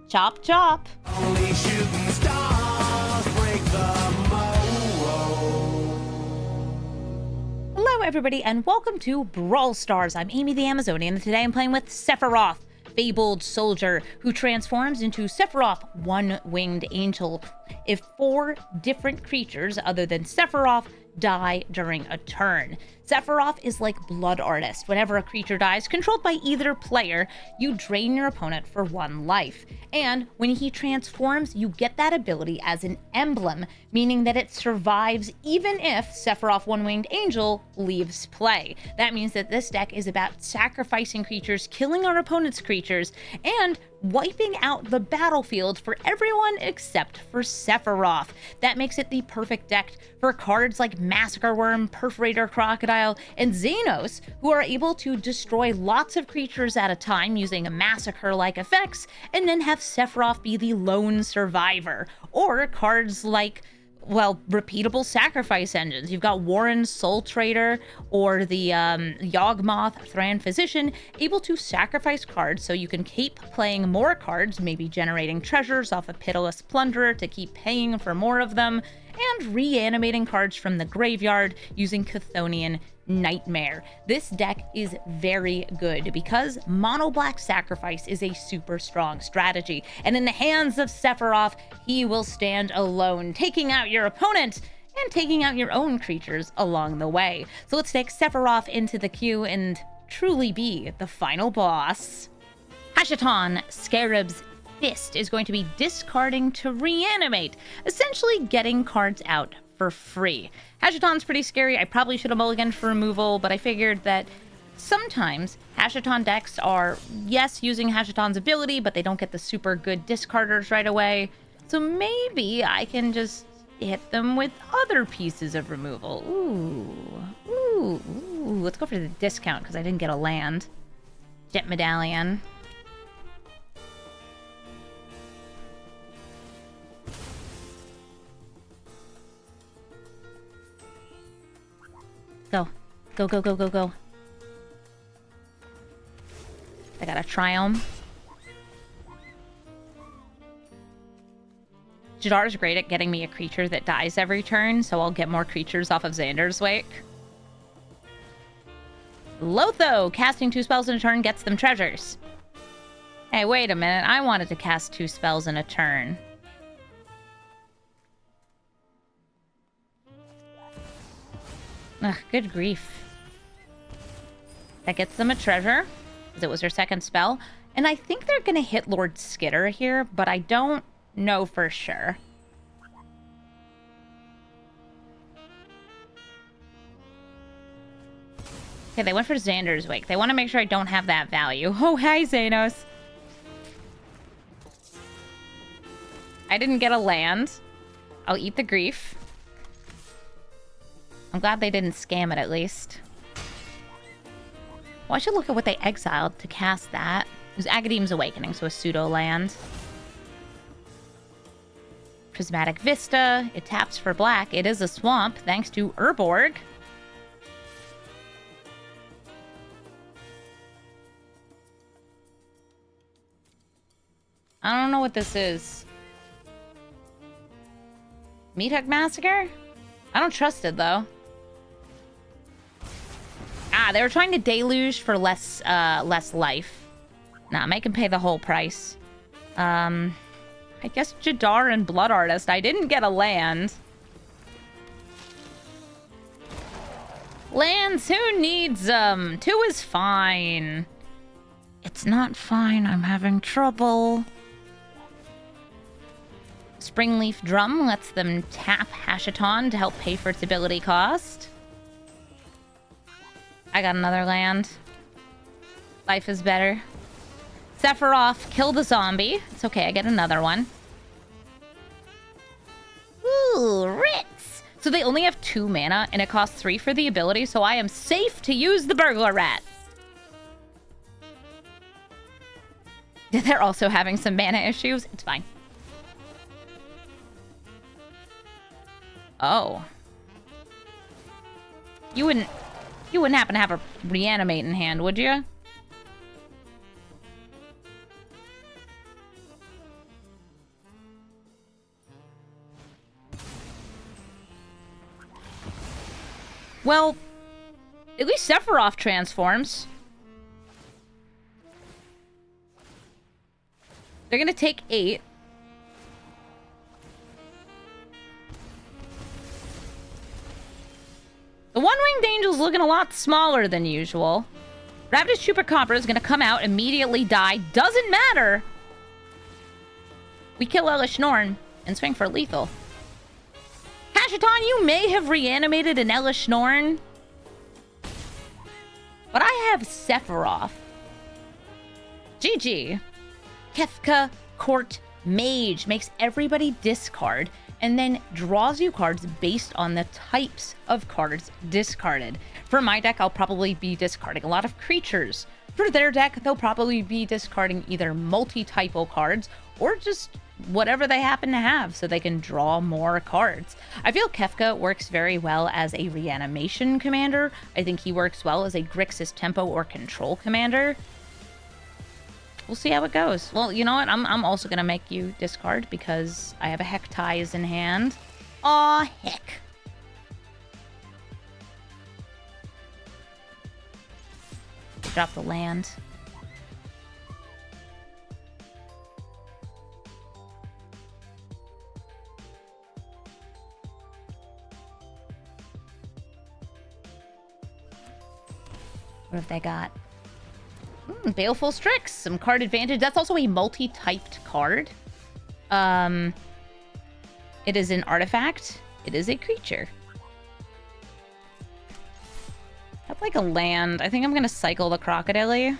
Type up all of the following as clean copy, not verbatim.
Chop, chop. Only shooting stars break the mold. Hello, everybody, and welcome to Brawl Stars. I'm Amy the Amazonian, and today I'm playing with Sephiroth, Fabled soldier, who transforms into Sephiroth, one-winged angel. If 4 different creatures other than Sephiroth die during a turn. Sephiroth is like Blood Artist. Whenever a creature dies, controlled by either player, you drain your opponent for 1 life. And when he transforms, you get that ability as an emblem, meaning that it survives even if Sephiroth One-Winged Angel leaves play. That means that this deck is about sacrificing creatures, killing our opponent's creatures, and wiping out the battlefield for everyone except for Sephiroth. That makes it the perfect deck for cards like Massacre Worm, Perforator Crocodile, and Xenos, who are able to destroy lots of creatures at a time using a massacre-like effects, and then have Sephiroth be the lone survivor. Or cards like, well, repeatable sacrifice engines. You've got Warren's Soul Trader or the Yawgmoth Thran Physician, able to sacrifice cards so you can keep playing more cards, maybe generating treasures off a Pitiless Plunderer to keep paying for more of them, and reanimating cards from the graveyard using Chthonian Nightmare. This deck is very good because mono black sacrifice is a super strong strategy, and in the hands of Sephiroth, he will stand alone, taking out your opponent and taking out your own creatures along the way. So let's take Sephiroth into the queue and truly be the final boss. Hashaton, Scarab's Fist, is going to be discarding to reanimate, essentially getting cards out for free. Hashaton's pretty scary. I probably should have mulliganed for removal, but I figured that sometimes Hashaton decks are, yes, using Hashaton's ability, but they don't get the super good discarders right away. So maybe I can just hit them with other pieces of removal. Ooh. Let's go for the discount because I didn't get a land. Jet Medallion. Go. Go. I got a Triumph. Jadar's great at getting me a creature that dies every turn, so I'll get more creatures off of Xander's Wake. Lotho, casting 2 spells in a turn gets them treasures. Hey, wait a minute. I wanted to cast 2 spells in a turn. Ugh, good grief. That gets them a treasure, because it was their second spell. And I think they're going to hit Lord Skitter here, but I don't know for sure. Okay, they went for Xander's Wake. They want to make sure I don't have that value. Oh, hi, Xanos. I didn't get a land. I'll eat the grief. I'm glad they didn't scam it, at least. Well, I should look at what they exiled to cast that. It was Agadeem's Awakening, so a pseudo-land. Prismatic Vista. It taps for black. It is a swamp, thanks to Urborg. I don't know what this is. Meathug Massacre? I don't trust it, though. Ah, they were trying to deluge for less life. Nah, make him pay the whole price. I guess Jadar and Blood Artist. I didn't get a land. Lands, who needs them? 2 is fine. It's not fine, I'm having trouble. Springleaf Drum lets them tap Hashaton to help pay for its ability cost. I got another land. Life is better. Sephiroth, kill the zombie. It's okay, I get another one. Ooh, Ritz! So they only have 2 mana, and it costs 3 for the ability, so I am safe to use the Burglar Rat. They're also having some mana issues. It's fine. Oh. You wouldn't happen to have a reanimate in hand, would you? Well, at least Sephiroth transforms. They're gonna take 8. The one-winged angel's looking a lot smaller than usual. Ravenous Chupacabra is gonna come out, immediately die. Doesn't matter! We kill Elish Norn and swing for lethal. Hashiton, you may have reanimated an Elish Norn, but I have Sephiroth. GG. Kefka Court Mage makes everybody discard and then draws you cards based on the types of cards discarded. For my deck, I'll probably be discarding a lot of creatures. For their deck, they'll probably be discarding either multi-typo cards or just whatever they happen to have so they can draw more cards. I feel Kefka works very well as a reanimation commander. I think he works well as a Grixis tempo or control commander. We'll see how it goes. Well, you know what? I'm also gonna make you discard because I have a Heck Ties in hand. Aw, heck. Drop the land. What have they got? Baleful Strix, some card advantage. That's also a multi-typed card. It is an artifact. It is a creature. That's like a land. I think I'm gonna cycle the Crocodile.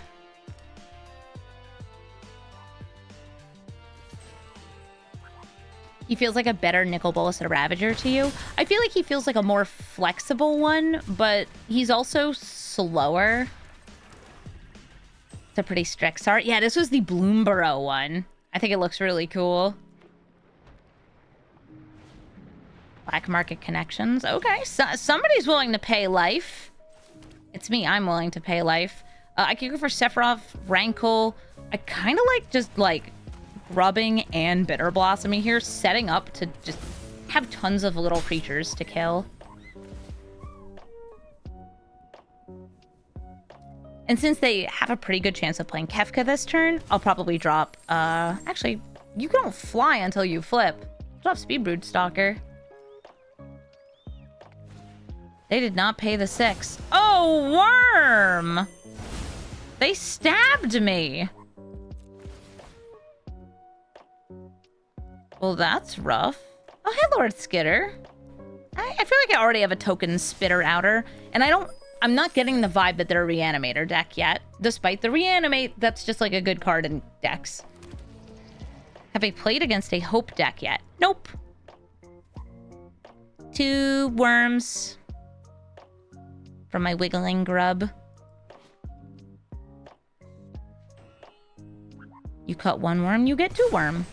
He feels like a better Nicol Bolas and Ravager to you. I feel like he feels like a more flexible one, but he's also slower. It's a pretty Strix art. Yeah, this was the Bloomborough one. I think it looks really cool. Black market connections. Okay, so somebody's willing to pay life. It's me. I'm willing to pay life. I can go for Sephiroth, Rankle. I kind of like just like grubbing and Bitter Blossoming here, setting up to just have tons of little creatures to kill. And since they have a pretty good chance of playing Kefka this turn, I'll probably drop, actually, you don't fly until you flip. Drop Speed Broodstocker. They did not pay the 6. Oh, worm! They stabbed me! Well, that's rough. Oh, hey, Lord Skitter. I feel like I already have a token Spitter Outer, and I'm not getting the vibe that they're a Reanimator deck yet. Despite the Reanimate, that's just like a good card in decks. Have I played against a Hope deck yet? Nope. 2 worms from my Wiggling Grub. You cut 1 worm, you get 2 worm.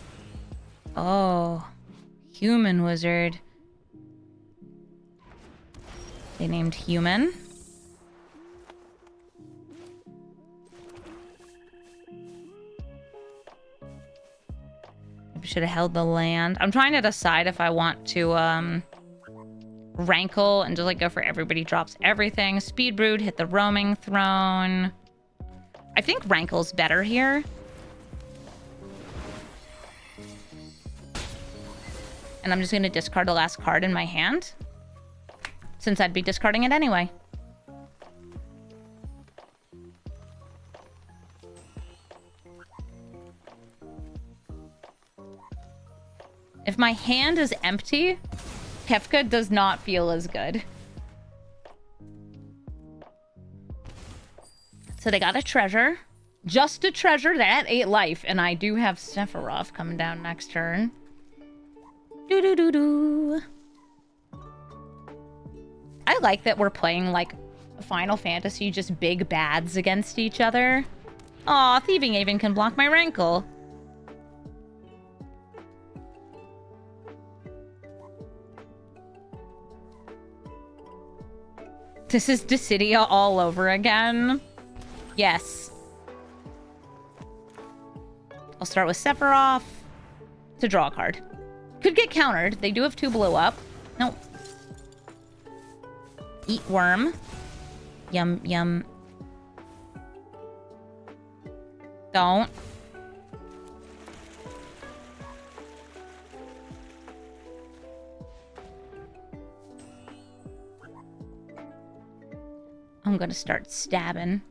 Oh, Human Wizard. They named Human. I should have held the land. I'm trying to decide if I want to Rankle and just like go for everybody drops everything. Speed Brood, hit the Roaming Throne. I think Rankle's better here. And I'm just going to discard the last card in my hand, since I'd be discarding it anyway. If my hand is empty, Kefka does not feel as good. So they got a treasure. Just a treasure. They're at 8 life, and I do have Sephiroth coming down next turn. Do-do-do-do. I like that we're playing, like, Final Fantasy, just big bads against each other. Aw, Thieving Haven can block my Rankle. This is Dissidia all over again. Yes. I'll start with Sephiroth to draw a card. Could get countered. They do have 2 blow up. Nope. Eat worm. Yum, yum. Don't. I'm gonna start stabbing.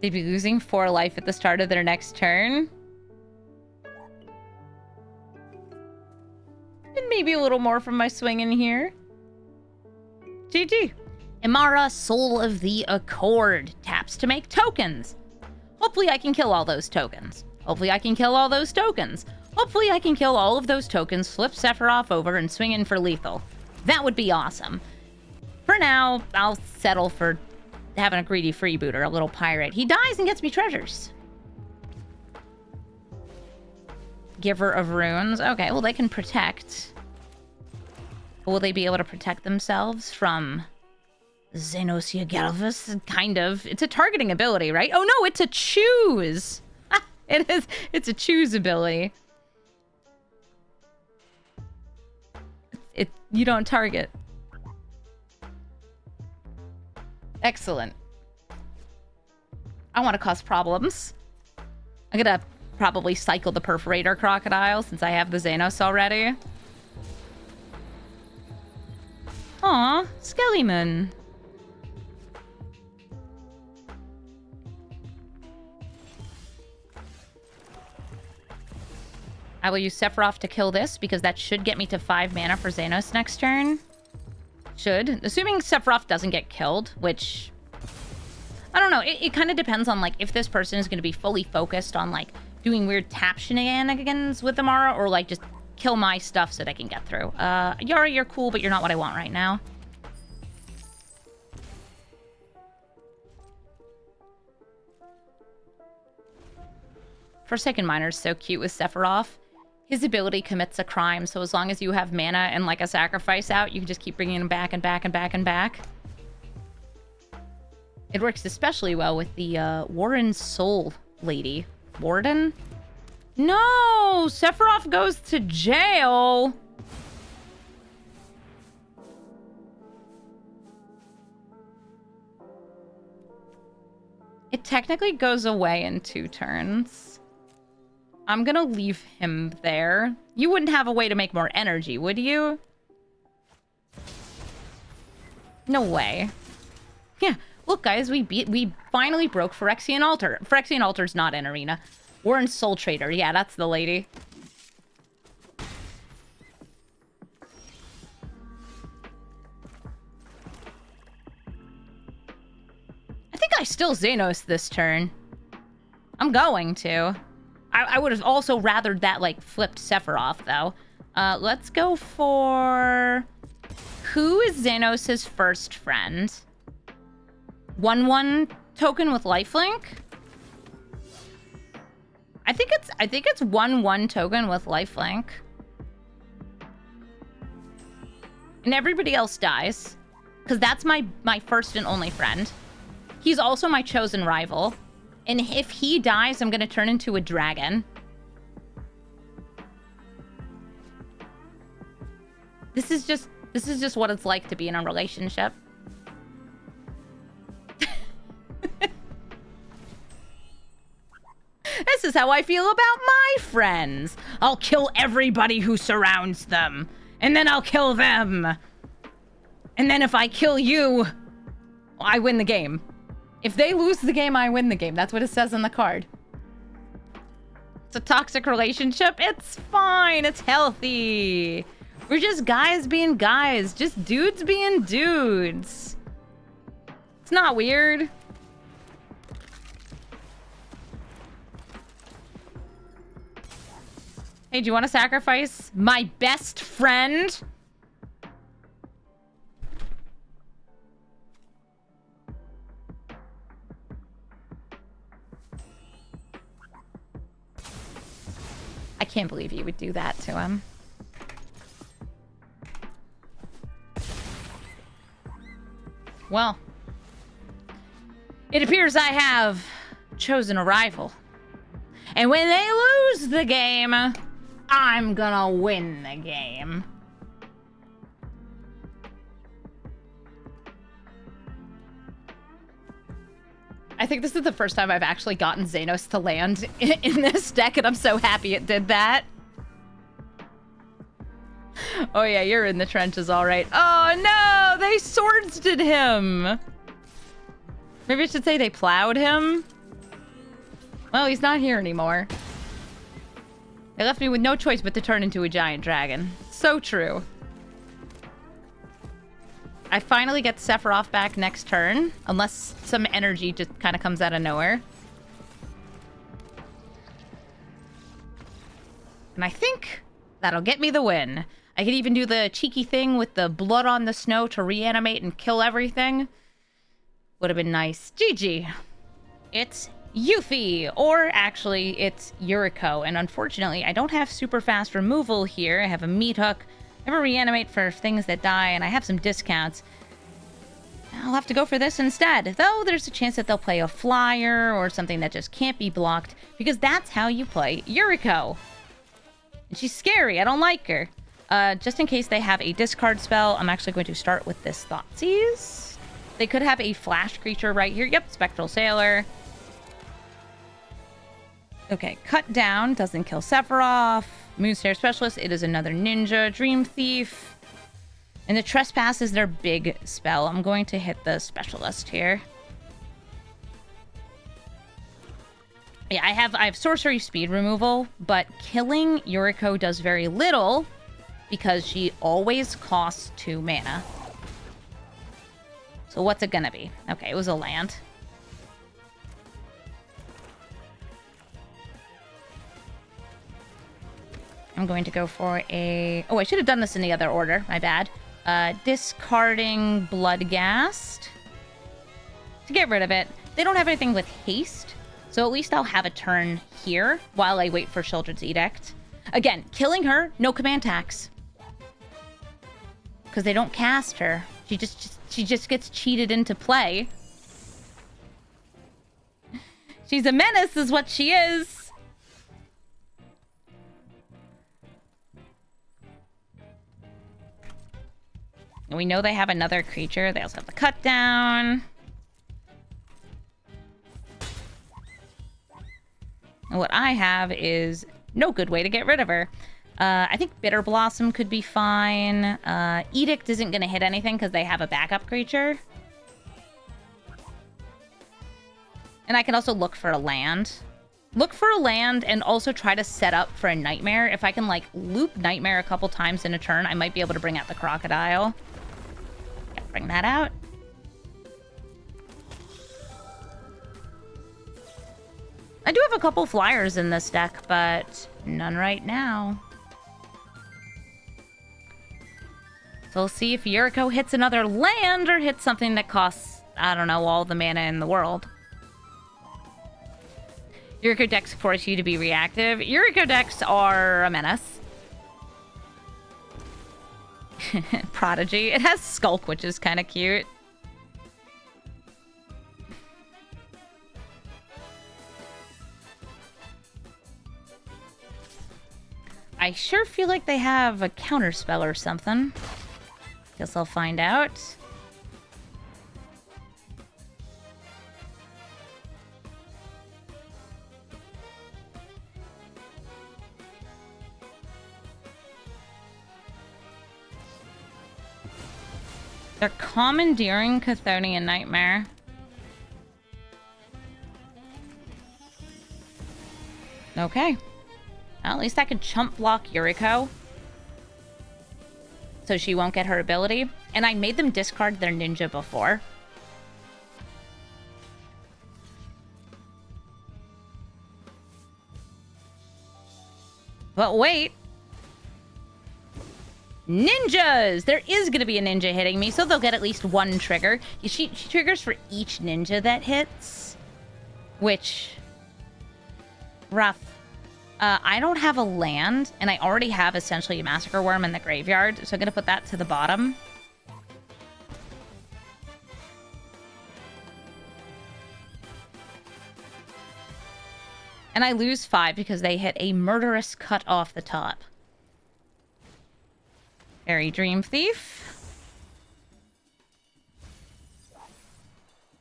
They'd be losing 4 life at the start of their next turn. And maybe a little more from my swing in here. GG. Imara, Soul of the Accord. Taps to make tokens. Hopefully I can kill all those tokens. Hopefully I can kill all those tokens. Hopefully I can kill all of those tokens, flip Sephiroth over, and swing in for lethal. That would be awesome. For now, I'll settle for having a greedy freebooter, a little pirate. He dies and gets me treasures. Giver of runes. Okay, well, they can protect. Will they be able to protect themselves from Xenosia Galvus? Kind of. It's a targeting ability, right? Oh, no, it's a choose. It is. It's a choose ability. You don't target. Excellent. I want to cause problems. I'm gonna probably cycle the Perforator Crocodile since I have the Xenos already. Aw, Skellyman. I will use Sephiroth to kill this because that should get me to 5 mana for Xenos next turn. Should. Assuming Sephiroth doesn't get killed, which... I don't know. It kind of depends on, like, if this person is going to be fully focused on, like, doing weird tap shenanigans with Amara, or, like, just kill my stuff so they can get through. Yara, you're cool, but you're not what I want right now. Forsaken Miner's so cute with Sephiroth. His ability commits a crime, so as long as you have mana and, like, a sacrifice out, you can just keep bringing him back and back and back and back. It works especially well with the Warren Soul lady. Warden? No! Sephiroth goes to jail! It technically goes away in 2 turns. I'm gonna leave him there. You wouldn't have a way to make more energy, would you? No way. Yeah. Look, guys, we finally broke Phyrexian Altar. Phyrexian Altar's not in Arena. Warren Soul Trader. Yeah, that's the lady. I think I still Xenos this turn. I'm going to. I would have also rathered that, like, flipped Sephiroth, though. Let's go for... Who is Xenos' first friend? 1/1 token with lifelink? I think it's 1/1 token with lifelink. And everybody else dies. Because that's my first and only friend. He's also my chosen rival. And if he dies, I'm gonna turn into a dragon. This is just what it's like to be in a relationship. This is how I feel about my friends. I'll kill everybody who surrounds them. And then I'll kill them. And then if I kill you, I win the game. If they lose the game, I win the game. That's what it says on the card. It's a toxic relationship. It's fine. It's healthy. We're just guys being guys. Just dudes being dudes. It's not weird. Hey, do you want to sacrifice my best friend? I can't believe you would do that to him. Well, it appears I have chosen a rival. And when they lose the game, I'm gonna win the game. I think this is the first time I've actually gotten Xenos to land in this deck, and I'm so happy it did that. Oh yeah, you're in the trenches, all right. Oh no, they swordsded him. Maybe I should say they plowed him. Well, he's not here anymore. They left me with no choice but to turn into a giant dragon. So true. I finally get Sephiroth back next turn, unless some energy just kind of comes out of nowhere. And I think that'll get me the win. I could even do the cheeky thing with the blood on the snow to reanimate and kill everything. Would have been nice. GG. It's Yuffie, or actually, it's Yuriko. And unfortunately, I don't have super fast removal here. I have a meat hook. I have a reanimate for things that die, and I have some discounts. I'll have to go for this instead. Though there's a chance that they'll play a flyer or something that just can't be blocked, because that's how you play Yuriko. And she's scary. I don't like her. Just in case they have a discard spell, I'm actually going to start with this Thoughtseize. They could have a flash creature right here. Yep, Spectral Sailor. Okay, Cut Down doesn't kill Sephiroth. Moonsnare Specialist, it is another ninja. Dream Thief. And the Trespass is their big spell. I'm going to hit the Specialist here. Yeah, I have sorcery speed removal, but killing Yuriko does very little because she always costs 2 mana. So what's it gonna be? Okay, it was a land. I'm going to go for a... Oh, I should have done this in the other order. My bad. Discarding Bloodghast. To get rid of it. They don't have anything with haste, so at least I'll have a turn here while I wait for Children's Edict. Again, killing her, no command tax. Because they don't cast her. She just gets cheated into play. She's a menace is what she is. And we know they have another creature. They also have the Cut Down. And what I have is no good way to get rid of her. I think Bitter Blossom could be fine. Edict isn't going to hit anything because they have a backup creature. And I can also look for a land. Look for a land and also try to set up for a Nightmare. If I can, like, loop Nightmare a couple times in a turn, I might be able to bring out the Crocodile. Gotta bring that out. I do have a couple flyers in this deck, but none right now. So we'll see if Yuriko hits another land or hits something that costs, I don't know, all the mana in the world. Yuriko decks force you to be reactive. Yuriko decks are a menace. Prodigy. It has Skulk, which is kind of cute. I sure feel like they have a counterspell or something. Guess I'll find out. They're commandeering Chthonian Nightmare. Okay. Well, at least I can chump block Yuriko. So she won't get her ability. And I made them discard their ninja before. But wait. Ninjas! There is going to be a ninja hitting me, so they'll get at least one trigger. She triggers for each ninja that hits. Which... rough. I don't have a land, and I already have essentially a Massacre Worm in the graveyard, so I'm going to put that to the bottom. And I lose 5 because they hit a murderous cut off the top. Fairy Dream Thief.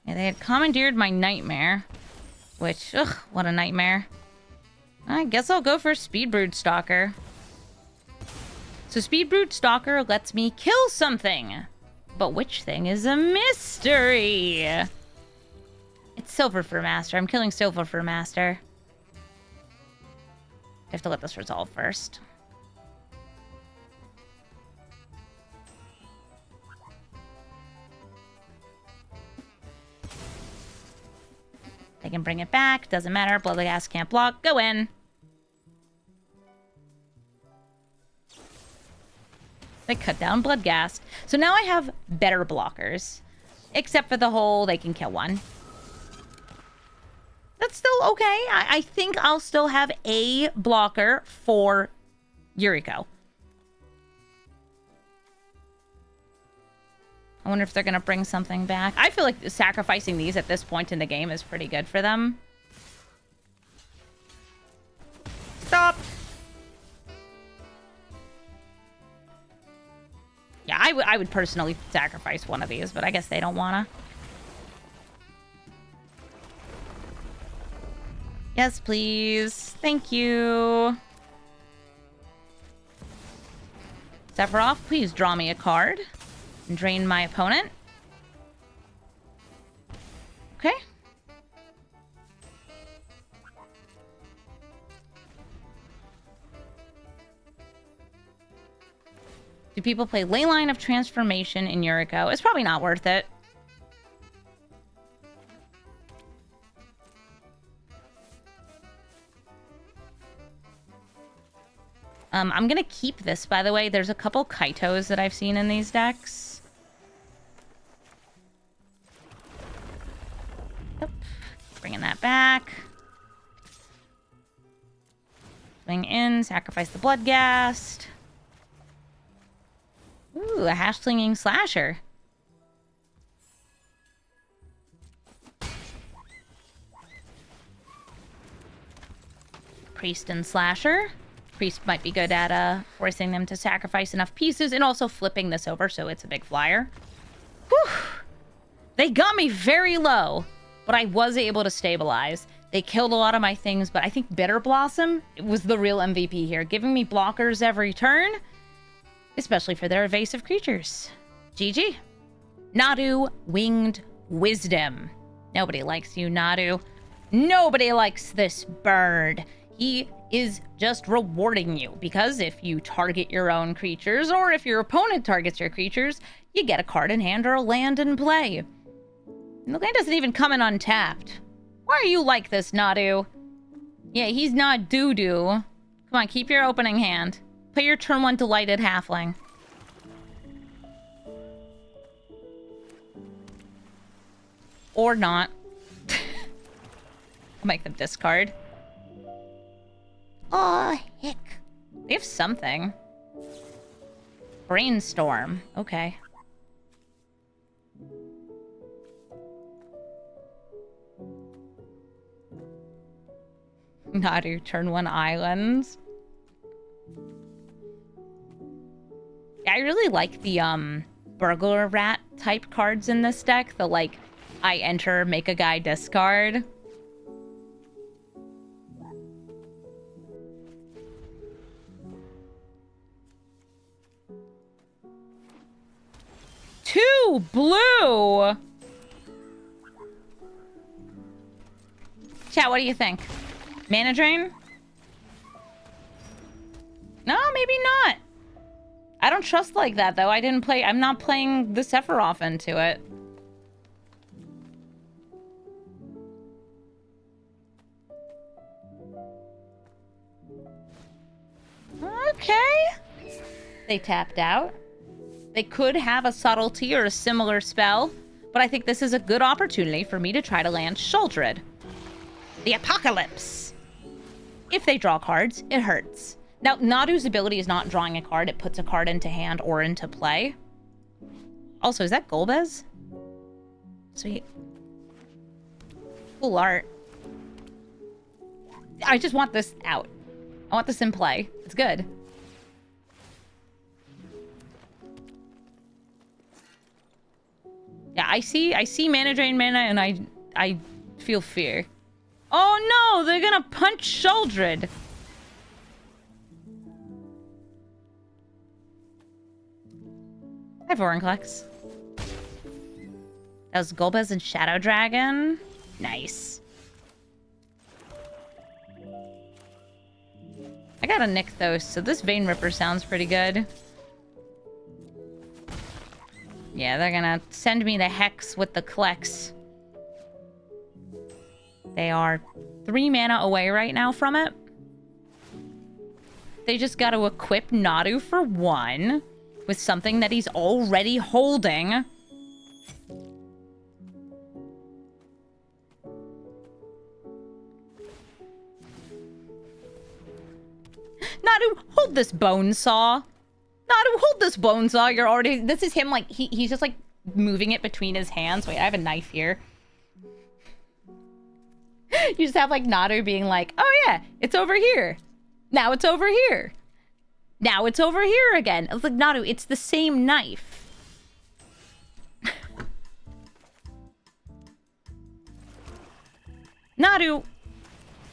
Yeah, they had commandeered my nightmare. Which, ugh, what a nightmare. I guess I'll go for Speed Brood Stalker. So Speed Brood Stalker lets me kill something. But which thing is a mystery? It's Silver Fur Master. I'm killing Silver Fur Master. I have to let this resolve first. They can bring it back. Doesn't matter. Bloodghast can't block. Go in. They cut down Bloodghast. So now I have better blockers. Except for the whole they can kill one. That's still okay. I think I'll still have a blocker for Yuriko. I wonder if they're going to bring something back. I feel like sacrificing these at this point in the game is pretty good for them. Stop! Yeah, I would personally sacrifice one of these, but I guess they don't wanna. Yes, please. Thank you. Sephiroth, please draw me a card. And drain my opponent. Okay. Do people play Leyline of Transformation in Yuriko? It's probably not worth it. I'm gonna keep this, by the way. There's a couple Kaitos that I've seen in these decks. Yep. Bringing that back. Swing in, sacrifice the Bloodghast. Ooh, a Hash-Slinging Slasher. Priest and Slasher. Priest might be good at forcing them to sacrifice enough pieces and also flipping this over so it's a big flyer. Whew! They got me very low, but I was able to stabilize. They killed a lot of my things, but I think Bitter Blossom was the real MVP here, giving me blockers every turn, especially for their evasive creatures. GG. Nadu, Winged Wisdom. Nobody likes you, Nadu. Nobody likes this bird. He is just rewarding you, because if you target your own creatures, or if your opponent targets your creatures, you get a card in hand or a land in play. And the land doesn't even come in untapped. Why are you like this, Nadu? Yeah, he's not doo-doo. Come on, keep your opening hand. Play your turn 1 Delighted Halfling. Or not. I'll make them discard. Oh, heck. They have something. Brainstorm. Okay. Nadu, turn 1 islands. Yeah, I really like the burglar rat type cards in this deck. The like, I enter, make a guy discard. Two blue. Chat, what do you think? Mana drain? No, maybe not. I don't trust like that though. I'm not playing the Sephiroth into it. Okay. They tapped out. They could have a subtlety or a similar spell, but I think this is a good opportunity for me to try to land Shuldred. The Apocalypse. If they draw cards, it hurts. Now, Nadu's ability is not drawing a card. It puts a card into hand or into play. Also, is that Golbez? Sweet. Cool art. I just want this out. I want this in play. It's good. Yeah, I see mana drain mana, and I feel fear. Oh no, they're gonna punch Sheoldred. Hi, Vorinclex. That was Golbez and Shadow Dragon. Nice. I got a Nykthos, so this Vein Ripper sounds pretty good. Yeah, they're gonna send me the Hex with the Klex. They are 3 mana away right now from it. They just got to equip Nadu for 1 with something that he's already holding. Nadu, hold this bone saw. Nadu, hold this bone saw. You're already... This is him, like, he's just, like, moving it between his hands. Wait, I have a knife here. You just have, like, Nadu being like, oh, yeah, it's over here. Now it's over here. Now it's over here again. I was like, Nadu, it's the same knife. Nadu,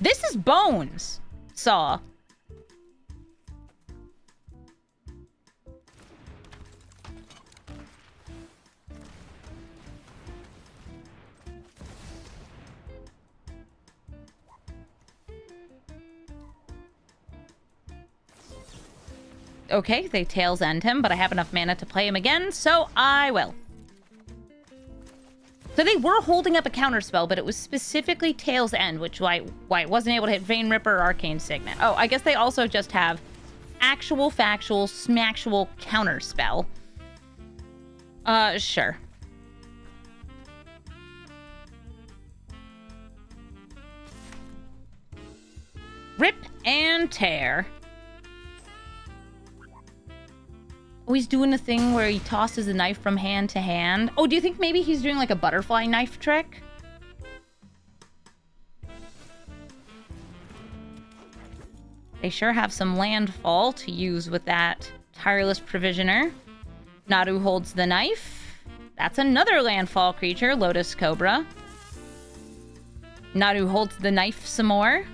this is Bones Saw. Okay, they Tails End him, but I have enough mana to play him again, so I will. So they were holding up a counterspell, but it was specifically Tails End, which why it wasn't able to hit Vein Ripper or Arcane Signet. Oh, I guess they also just have actual, factual, smacktual counterspell. Sure. Rip and tear. Oh, he's doing a thing where he tosses a knife from hand to hand. Oh, do you think maybe he's doing like a butterfly knife trick? They sure have some landfall to use with that Tireless Provisioner. Nadu holds the knife. That's another landfall creature, Lotus Cobra. Nadu holds the knife some more.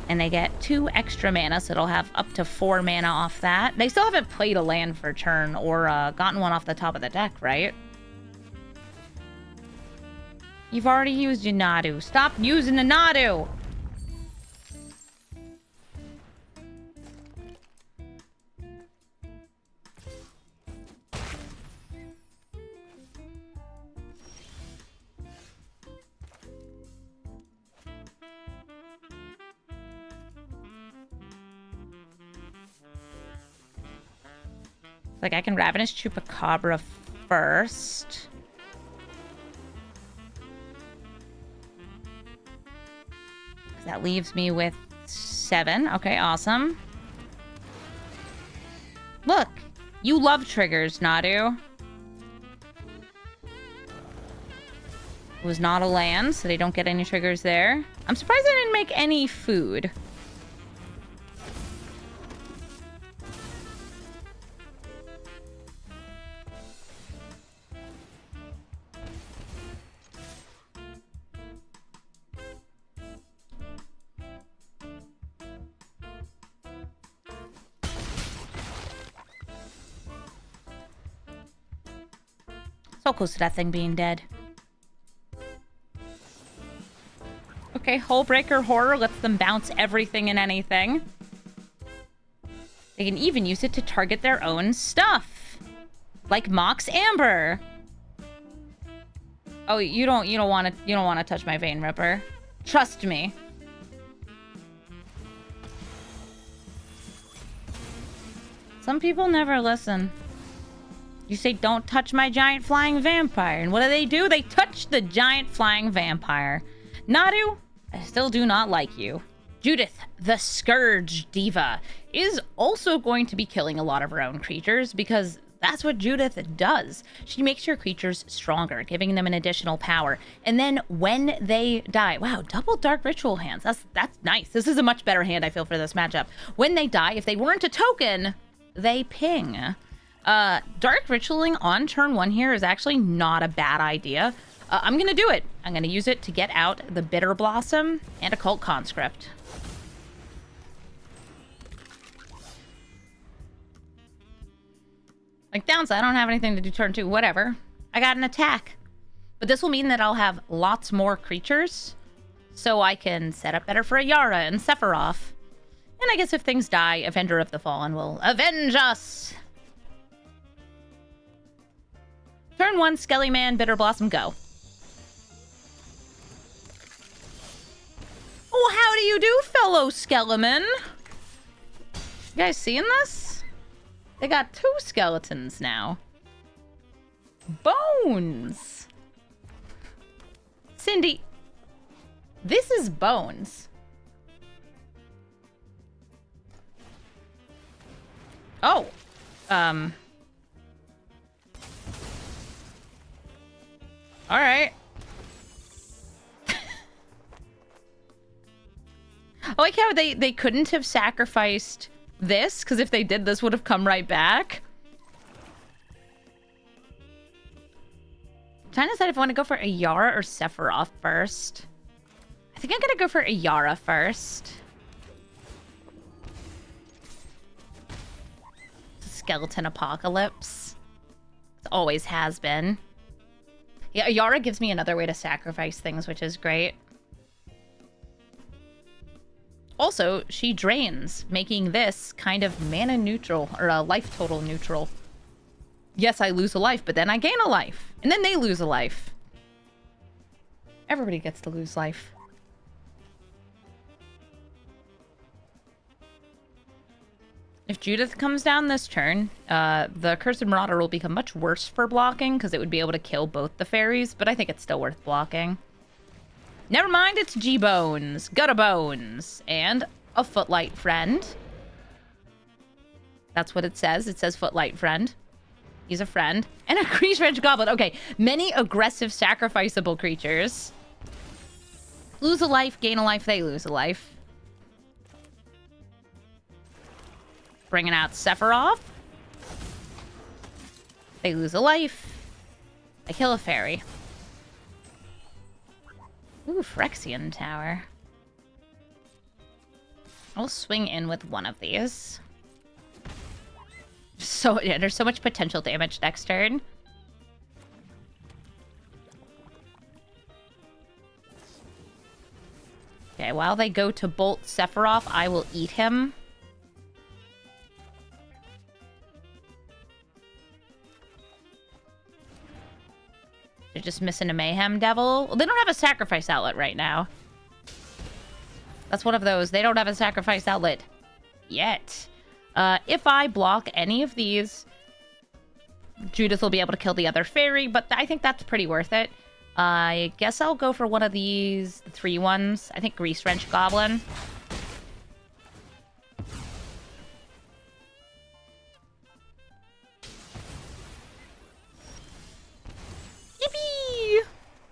And they get 2 extra mana, so it'll have up to 4 mana off that. They still haven't played a land for turn or gotten one off the top of the deck, right? You've already used your Nadu. Stop using the Nadu! Like, I can Ravenous Chupacabra first. That leaves me with 7. Okay, awesome. Look! You love triggers, Nadu. It was not a land, so they don't get any triggers there. I'm surprised I didn't make any food. So close to that thing being dead. Okay, Hullbreaker Horror lets them bounce everything and anything. They can even use it to target their own stuff. Like Mox Amber. Oh, you don't want to touch my Vein Ripper. Trust me. Some people never listen. You say, don't touch my giant flying vampire. And what do? They touch the giant flying vampire. Nadu, I still do not like you. Judith, the Scourge Diva, is also going to be killing a lot of her own creatures because That's what Judith does. She makes your creatures stronger, giving them an additional power. And then when they die, wow, double Dark Ritual hands. That's nice. This is a much better hand, I feel, for this matchup. When they die, if they weren't a token, they ping. Dark Ritualing on turn 1 here is actually not a bad idea. I'm going to do it. I'm going to use it to get out the Bitter Blossom and Occult Conscript. Like, downside, I don't have anything to do turn 2. Whatever. I got an attack. But this will mean that I'll have lots more creatures, so I can set up better for Yara and Sephiroth. And I guess if things die, Avenger of the Fallen will avenge us! Turn 1, Skelly Man, Bitter Blossom, go. Oh, how do you do, fellow Skeleman? You guys seeing this? They got 2 skeletons now. Bones! Cindy, this is Bones. Oh. Alright. I like how they couldn't have sacrificed this, because if they did, this would have come right back. I'm trying to decide if I want to go for Ayara or Sephiroth first. I think I'm going to go for Ayara first. Skeleton apocalypse. It always has been. Yeah, Ayara gives me another way to sacrifice things, which is great. Also, she drains, making this kind of mana neutral, or a life total neutral. Yes, I lose a life, but then I gain a life. And then they lose a life. Everybody gets to lose life. If Judith comes down this turn, the Cursed Marauder will become much worse for blocking, because it would be able to kill both the fairies, but I think it's still worth blocking. Never mind, it's G-Bones, Gutta Bones, and a Footlight Friend. That's what it says. It says Footlight Friend. He's a friend. And a Grease-Wrench Goblin. Okay, many aggressive sacrificable creatures. Lose a life, gain a life, they lose a life. Bringing out Sephiroth. They lose a life. I kill a fairy. Ooh, Phyrexian Tower. I'll swing in with one of these. So, yeah, there's so much potential damage next turn. Okay, while they go to bolt Sephiroth, I will eat him. They're just missing a Mayhem Devil. Well, they don't have a sacrifice outlet right now. That's one of those. They don't have a sacrifice outlet yet. If I block any of these, Judith will be able to kill the other fairy, but I think that's pretty worth it. I guess I'll go for one of these, the 3 ones. I think Grease Wrench Goblin. Yippee!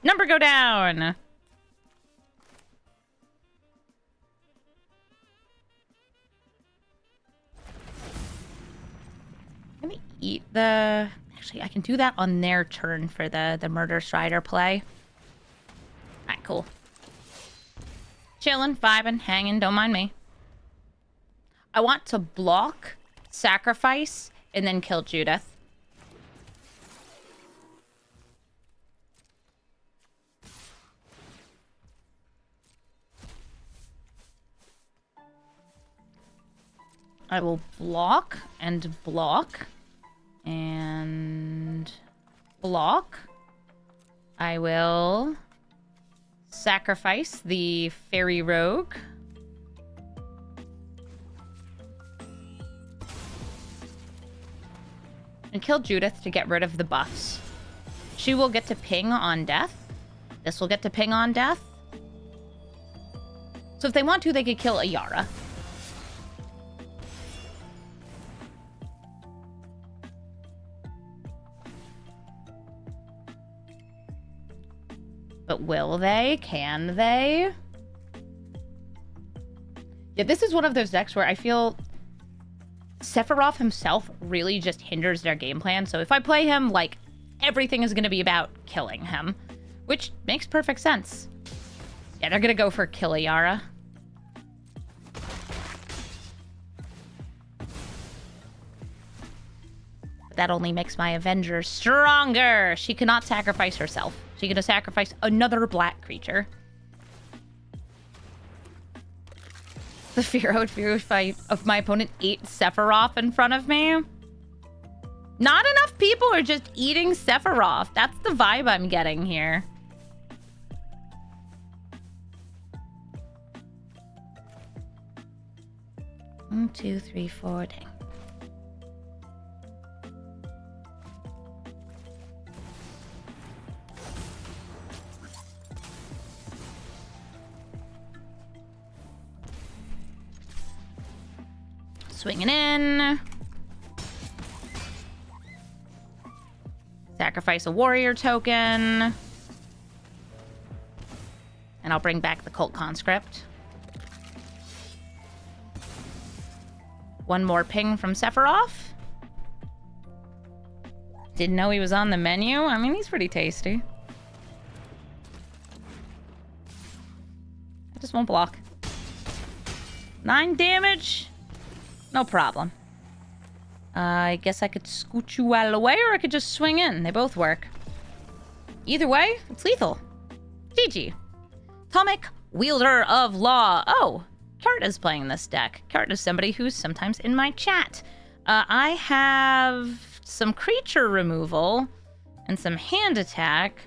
Number go down! Let me eat the... Actually, I can do that on their turn for the Murder Strider play. Alright, cool. Chillin', vibing, hanging, don't mind me. I want to block, sacrifice, and then kill Judith. I will block and block and block. I will sacrifice the Fairy Rogue. And kill Judith to get rid of the buffs. She will get to ping on death. This will get to ping on death. So if they want to, they could kill Ayara. 'Cause But will they? Can they? Yeah, this is one of those decks where I feel Sephiroth himself really just hinders their game plan. So if I play him, like, everything is going to be about killing him, which makes perfect sense. Yeah, they're going to go for Killiara. That only makes my Avenger stronger. She cannot sacrifice herself. She's going to sacrifice another black creature. The fear of my opponent ate Sephiroth in front of me. Not enough people are just eating Sephiroth. That's the vibe I'm getting here. One, two, three, four, dang. Swinging in. Sacrifice a warrior token. And I'll bring back the Cult Conscript. One more ping from Sephiroth. Didn't know he was on the menu. I mean, he's pretty tasty. I just won't block. 9 damage. No problem. I guess I could scoot you out of the way, or I could just swing in. They both work. Either way, it's lethal. GG. Tomic, Wielder of Law. Oh, Kart is playing this deck. Kart is somebody who's sometimes in my chat. I have some creature removal and some hand attack,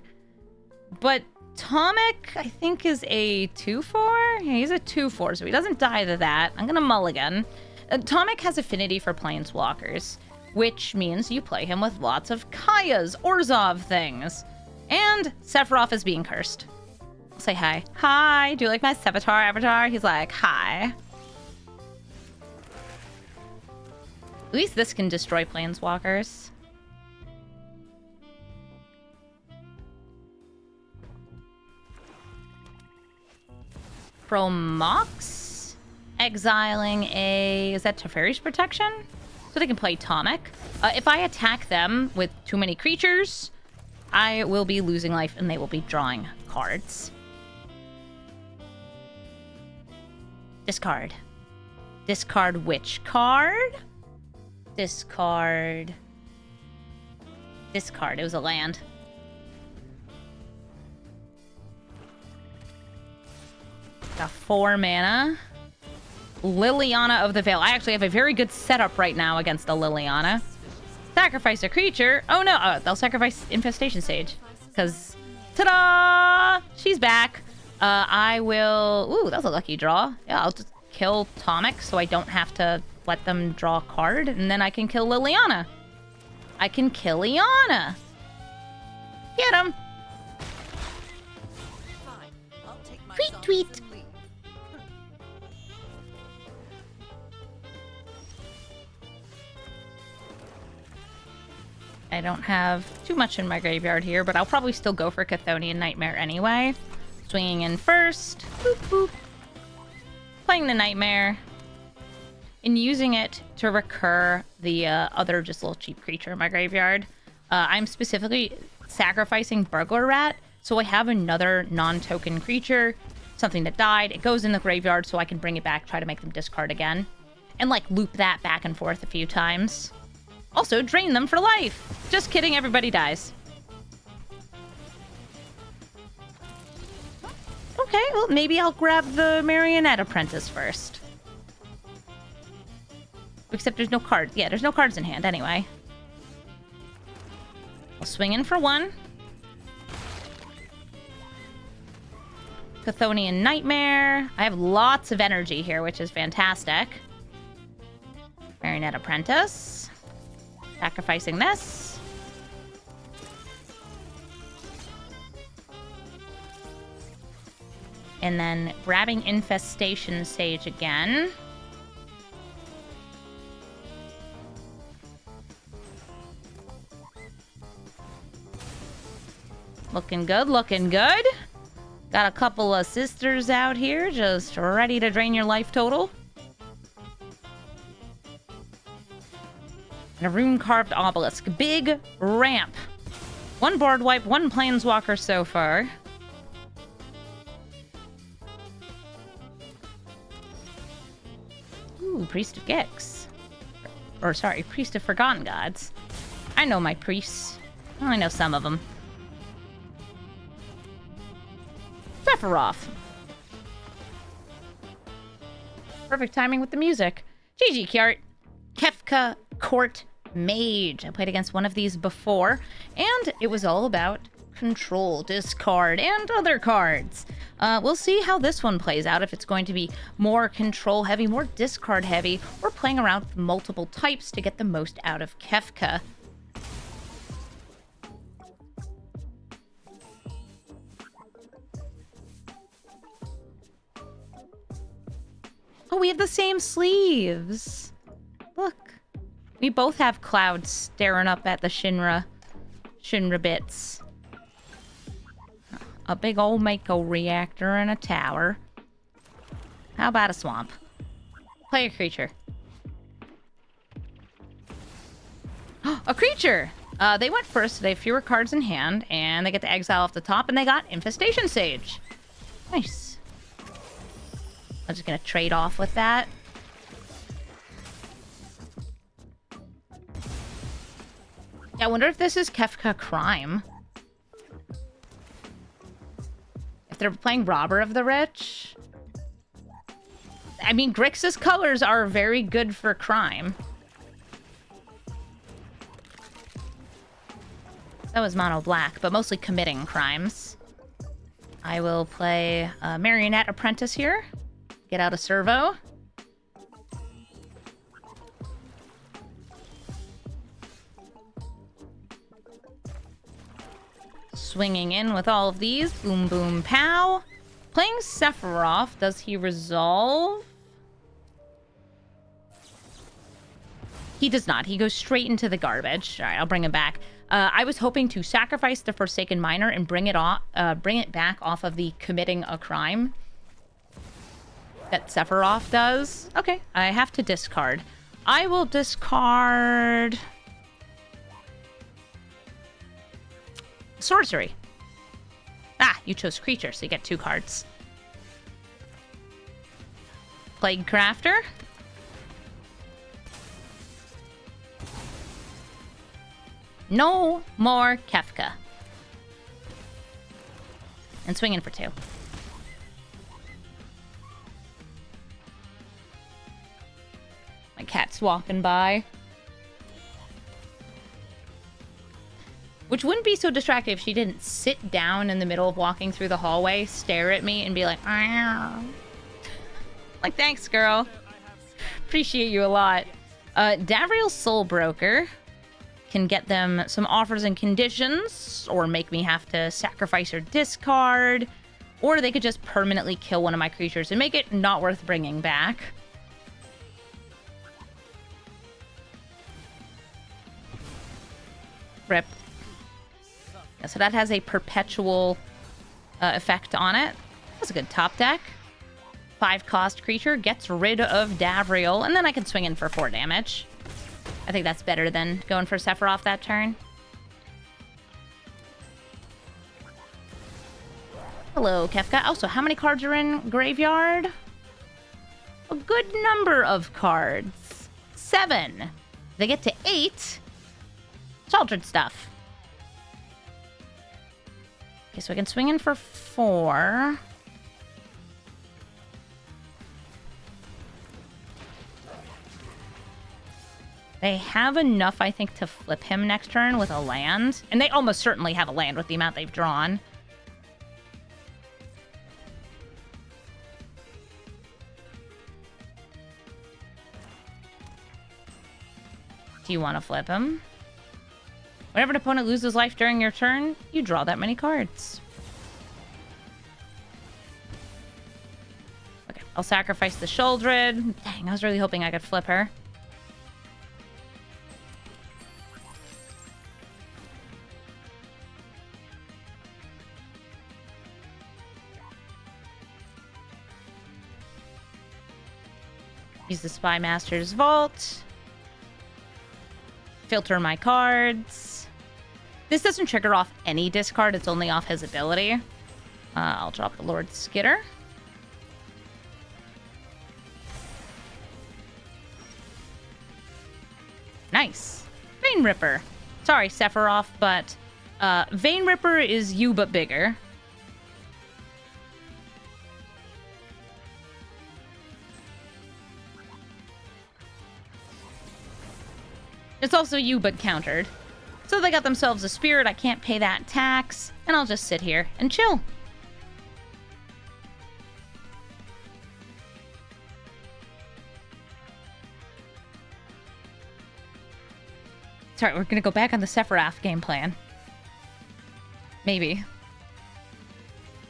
but Tomic, I think, is a 2/4? Yeah, he's a 2/4, so he doesn't die to that. I'm gonna mulligan. Tomic has affinity for planeswalkers, which means you play him with lots of Kayas, Orzhov things. And Sephiroth is being cursed. I'll say hi. Hi, do you like my Sevatar avatar? He's like, hi. At least this can destroy planeswalkers. Promox? Exiling a... Is that Teferi's Protection? So they can play Tomic. If I attack them with too many creatures, I will be losing life and they will be drawing cards. Discard. Discard which card? Discard. Discard. It was a land. Got 4 mana. Liliana of the Veil. I actually have a very good setup right now against a Liliana. Sacrifice a creature. Oh no, they'll sacrifice Infestation Sage. Because, ta-da! She's back. I will... Ooh, that was a lucky draw. Yeah, I'll just kill Tomic so I don't have to let them draw a card. And then I can kill Liliana. I can kill Liliana. Get him. Tweet, tweet. I don't have too much in my graveyard here, but I'll probably still go for Chthonian Nightmare anyway. Swinging in first. Boop, boop. Playing the Nightmare. And using it to recur the other just little cheap creature in my graveyard. I'm specifically sacrificing Burglar Rat, so I have another non-token creature. Something that died. It goes in the graveyard so I can bring it back, try to make them discard again. And, like, loop that back and forth a few times. Also, drain them for life. Just kidding, everybody dies. Okay, well, maybe I'll grab the Marionette Apprentice first. Except there's no cards. Yeah, there's no cards in hand anyway. I'll swing in for 1. Chthonian Nightmare. I have lots of energy here, which is fantastic. Marionette Apprentice. Sacrificing this. And then grabbing Infestation Sage again. Looking good, looking good. Got a couple of sisters out here just ready to drain your life total. And a rune-carved obelisk. Big ramp. One board wipe, one planeswalker so far. Ooh, Priest of Gix. Or, sorry, Priest of Forgotten Gods. I know my priests. Well, I know some of them. Sephiroth. Perfect timing with the music. GG, Kiart. Kefka Court Mage. I played against one of these before, and it was all about control, discard, and other cards. We'll see how this one plays out, if it's going to be more control heavy, more discard heavy, or playing around with multiple types to get the most out of Kefka. Oh, we have the same sleeves. Look. We both have clouds staring up at the Shinra bits. A big old Mako reactor and a tower. How about a swamp? Play a creature. A creature! They went first, so they have fewer cards in hand, and they get to exile off the top, and they got Infestation Sage. Nice. I'm just gonna trade off with that. Yeah, I wonder if this is Kefka Crime. If they're playing Robber of the Rich. I mean, Grixis colors are very good for crime. That was mono black, but mostly committing crimes. I will play Marionette Apprentice here. Get out a servo. Swinging in with all of these. Boom, boom, pow. Playing Sephiroth. Does he resolve? He does not. He goes straight into the garbage. All right, I'll bring him back. I was hoping to sacrifice the Forsaken Miner and bring it back off of the committing a crime that Sephiroth does. Okay, I have to discard. I will discard sorcery. Ah, you chose creature, so you get 2 cards. Plague Crafter. No more Kefka. And swing in for 2. My cat's walking by. Which wouldn't be so distracting if she didn't sit down in the middle of walking through the hallway, stare at me, and be like, "Arr." Like, thanks, girl. Appreciate you a lot. Davriel's Soul Broker can get them some offers and conditions, or make me have to sacrifice or discard, or they could just permanently kill one of my creatures and make it not worth bringing back. Rip. Yeah, so that has a perpetual effect on it. That's a good top deck. 5-cost creature gets rid of Davriel, and then I can swing in for 4 damage. I think that's better than going for Sephiroth that turn. Hello, Kefka. Also, how many cards are in Graveyard? A good number of cards. 7. They get to 8. Children stuff. Okay, so I can swing in for 4. They have enough, I think, to flip him next turn with a land. And they almost certainly have a land with the amount they've drawn. Do you want to flip him? Whenever an opponent loses life during your turn, you draw that many cards. Okay, I'll sacrifice the Sheoldred. Dang, I was really hoping I could flip her. Use the Spy Master's Vault. Filter my cards. This doesn't trigger off any discard. It's only off his ability. I'll drop the Lord Skitter. Nice. Vein Ripper. Sorry, Sephiroth, but Vein Ripper is you but bigger. It's also you but countered. So they got themselves a spirit. I can't pay that tax. And I'll just sit here and chill. Sorry, we're going to go back on the Sephiroth game plan. Maybe.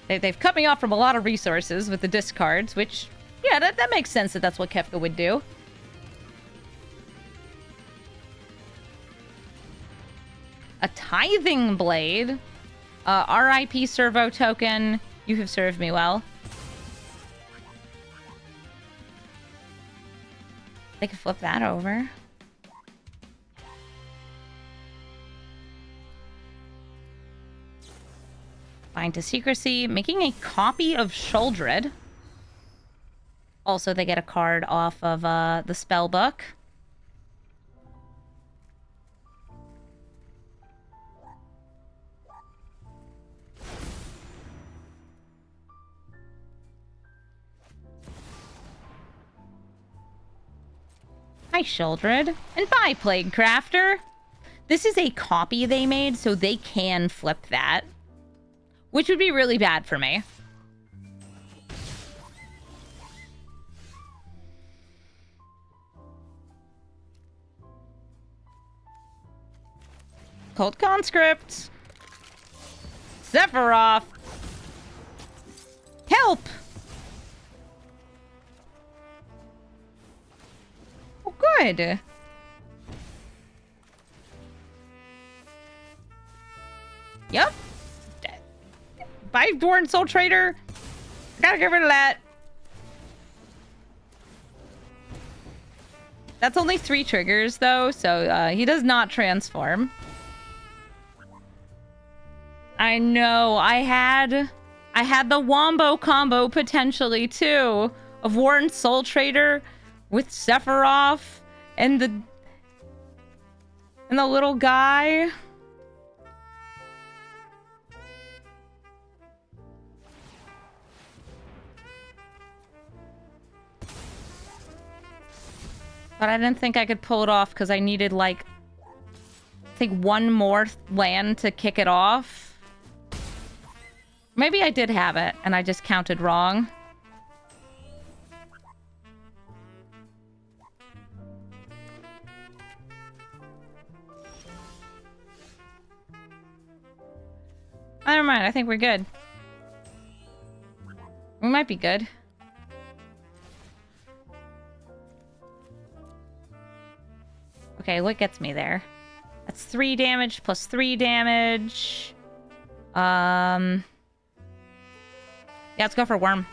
They've cut me off from a lot of resources with the discards, which, yeah, that makes sense that that's what Kefka would do. A Tithing Blade. RIP Servo Token. You have served me well. They can flip that over. Bind to Secrecy, making a copy of Shuldred. Also, they get a card off of the spell book. Hi, Shuldred. And bye, Plague Crafter. This is a copy they made, so they can flip that. Which would be really bad for me. Cold Conscript. Sephiroth. Help! Oh, good. Yep. Bye, Dorn Soul Trader. Gotta get rid of that. That's only 3 triggers, though, so he does not transform. I know. I had the Wombo combo, potentially, too, of Warren Soul Trader with Sephiroth and the little guy. But I didn't think I could pull it off because I needed, like, I think 1 more land to kick it off. Maybe I did have it, and I just counted wrong. Never mind, I think we're good. We might be good. Okay, what gets me there? That's 3 damage plus 3 damage. Yeah, let's go for Worm.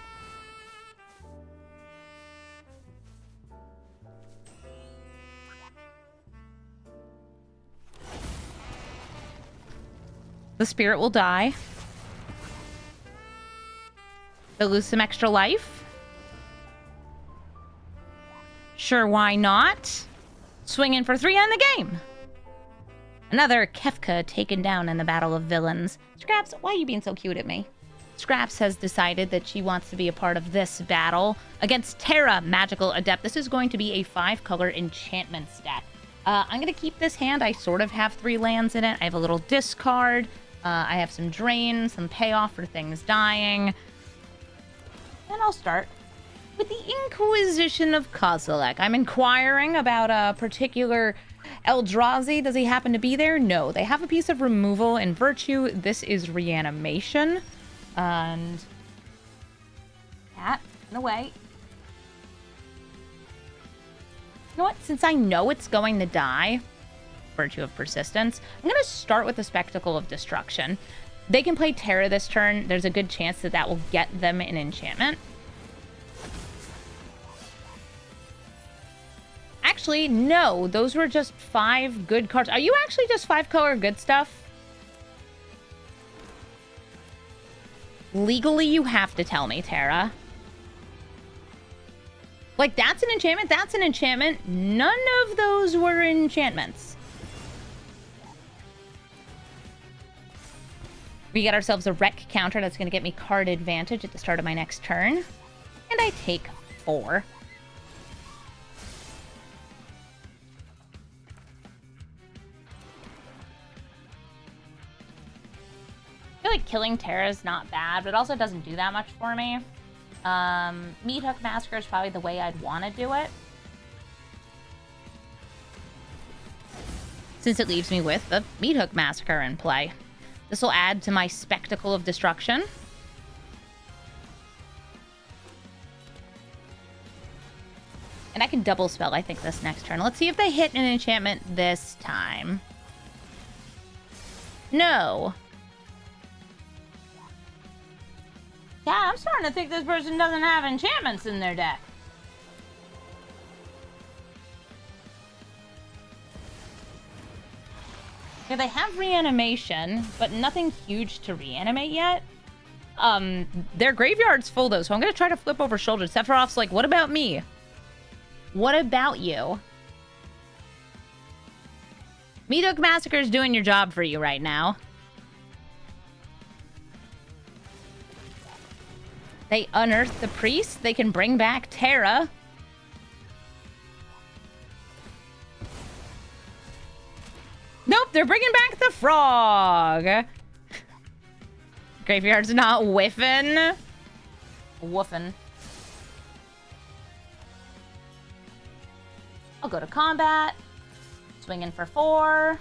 The spirit will die. They'll lose some extra life. Sure, why not? Swinging for 3 on the game. Another Kefka taken down in the Battle of Villains. Scraps, why are you being so cute at me? Scraps has decided that she wants to be a part of this battle against Terra Magical Adept. This is going to be a 5-color enchantment stat. I'm going to keep this hand. I sort of have 3 lands in it. I have a little discard. I have some drain, some payoff for things dying. And I'll start with the Inquisition of Kozilek. I'm inquiring about a particular Eldrazi. Does he happen to be there? No. They have a piece of removal and virtue. This is reanimation. And that in a way. You know what? Since I know it's going to die, virtue of persistence, I'm going to start with the Spectacle of Destruction. They can play Terra this turn. There's a good chance that that will get them an enchantment. actually, no. Those were just 5 good cards. Are you actually just 5-color good stuff? Legally, you have to tell me, Tara. Like, that's an enchantment, that's an enchantment. None of those were enchantments. We get ourselves a wreck counter that's going to get me card advantage at the start of my next turn. And I take 4. I feel like killing Terra is not bad, but it also doesn't do that much for me. Meat Hook Massacre is probably the way I'd want to do it, since it leaves me with the Meat Hook Massacre in play. This will add to my Spectacle of Destruction. And I can double spell, I think, this next turn. Let's see if they hit an enchantment this time. No. Yeah, I'm starting to think this person doesn't have enchantments in their deck. Yeah, they have reanimation, but nothing huge to reanimate yet. Their graveyard's full, though, so I'm going to try to flip over shoulder. Sephiroth's like, what about me? What about you? Meat Hook Massacre's doing your job for you right now. They unearth the priest. They can bring back Terra. Nope, they're bringing back the frog. Graveyard's not whiffing. Woofing. I'll go to combat. Swinging for 4.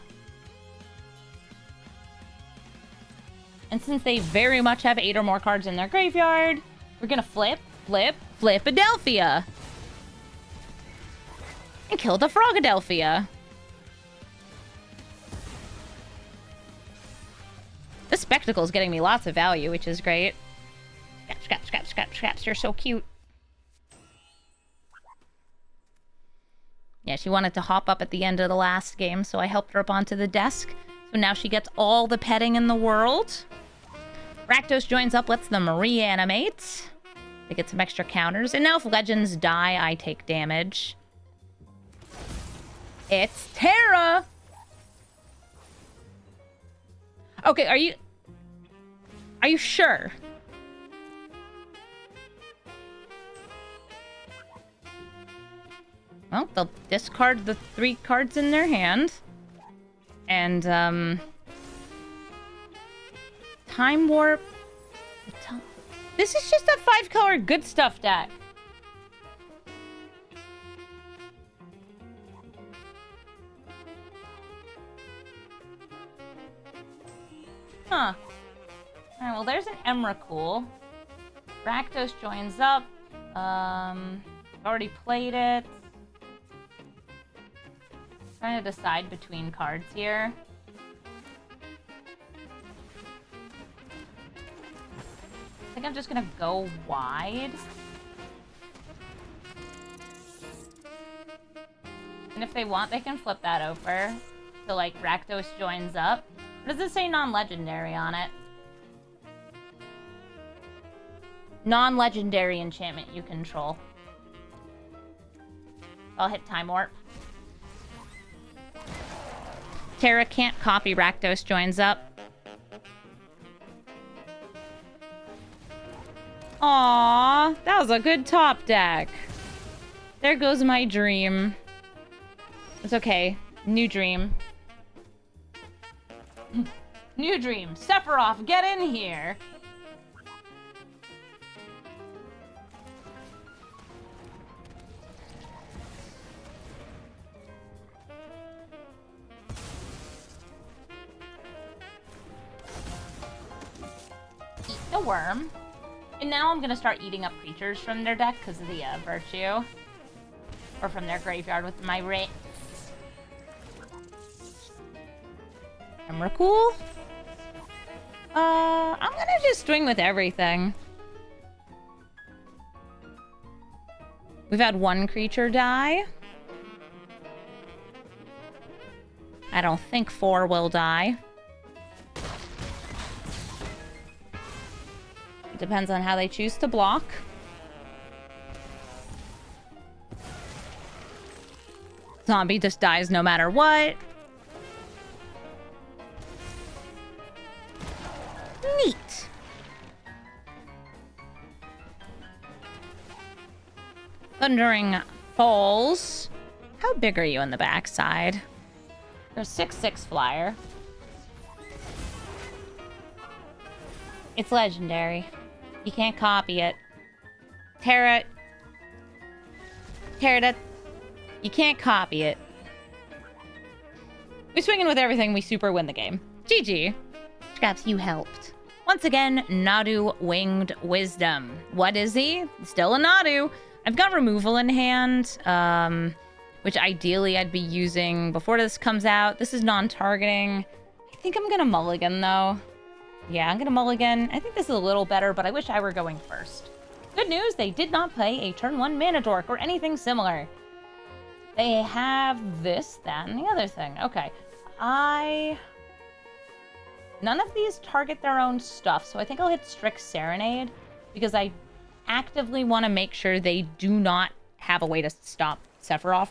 And since they very much have 8 or more cards in their graveyard, we're gonna flip, Adelphia. And kill the Frogadelphia. This Spectacle is getting me lots of value, which is great. Scraps, you're so cute. Yeah, she wanted to hop up at the end of the last game, so I helped her up onto the desk. So now she gets all the petting in the world. Rakdos joins up, lets them reanimate. They get some extra counters. And now if legends die, I take damage. It's Terra! Okay, are you sure? Well, they'll discard the 3 cards in their hand. And, Time Warp. This is just a 5-color good stuff deck. Huh. Alright, well, there's an Emrakul. Rakdos joins up. Already played it. Trying to decide between cards here. I think I'm just gonna go wide. And if they want, they can flip that over. So, like, Rakdos joins up. What does it say non-legendary on it? Non-legendary enchantment you control. I'll hit Time Warp. Terra can't copy Rakdos joins up. Aww, that was a good top deck. There goes my dream. It's okay. New dream. New dream. Sephiroth, get in here. Eat the worm. And now I'm gonna start eating up creatures from their deck because of the virtue. Or from their graveyard with my writs. Emrakul? I'm gonna just swing with everything. We've had 1 creature die. I don't think 4 will die. It depends on how they choose to block. Zombie just dies no matter what. Neat. Thundering Falls. How big are you on the backside? There's 6/6 flyer. It's legendary. You can't copy it. Terra, you can't copy it. We swing in with everything, we super win the game. GG. Scraps, you helped. Once again, Nadu Winged Wisdom. What is he? Still a Nadu. I've got removal in hand, which ideally I'd be using before this comes out. This is non-targeting. I think I'm gonna mulligan, though. Yeah, I'm gonna mulligan. I think this is a little better, but I wish I were going first. Good news, they did not play a turn 1 mana dork or anything similar. They have this, that, and the other thing. Okay. None of these target their own stuff, so I think I'll hit Strict Serenade, because I actively want to make sure they do not have a way to stop Sephiroth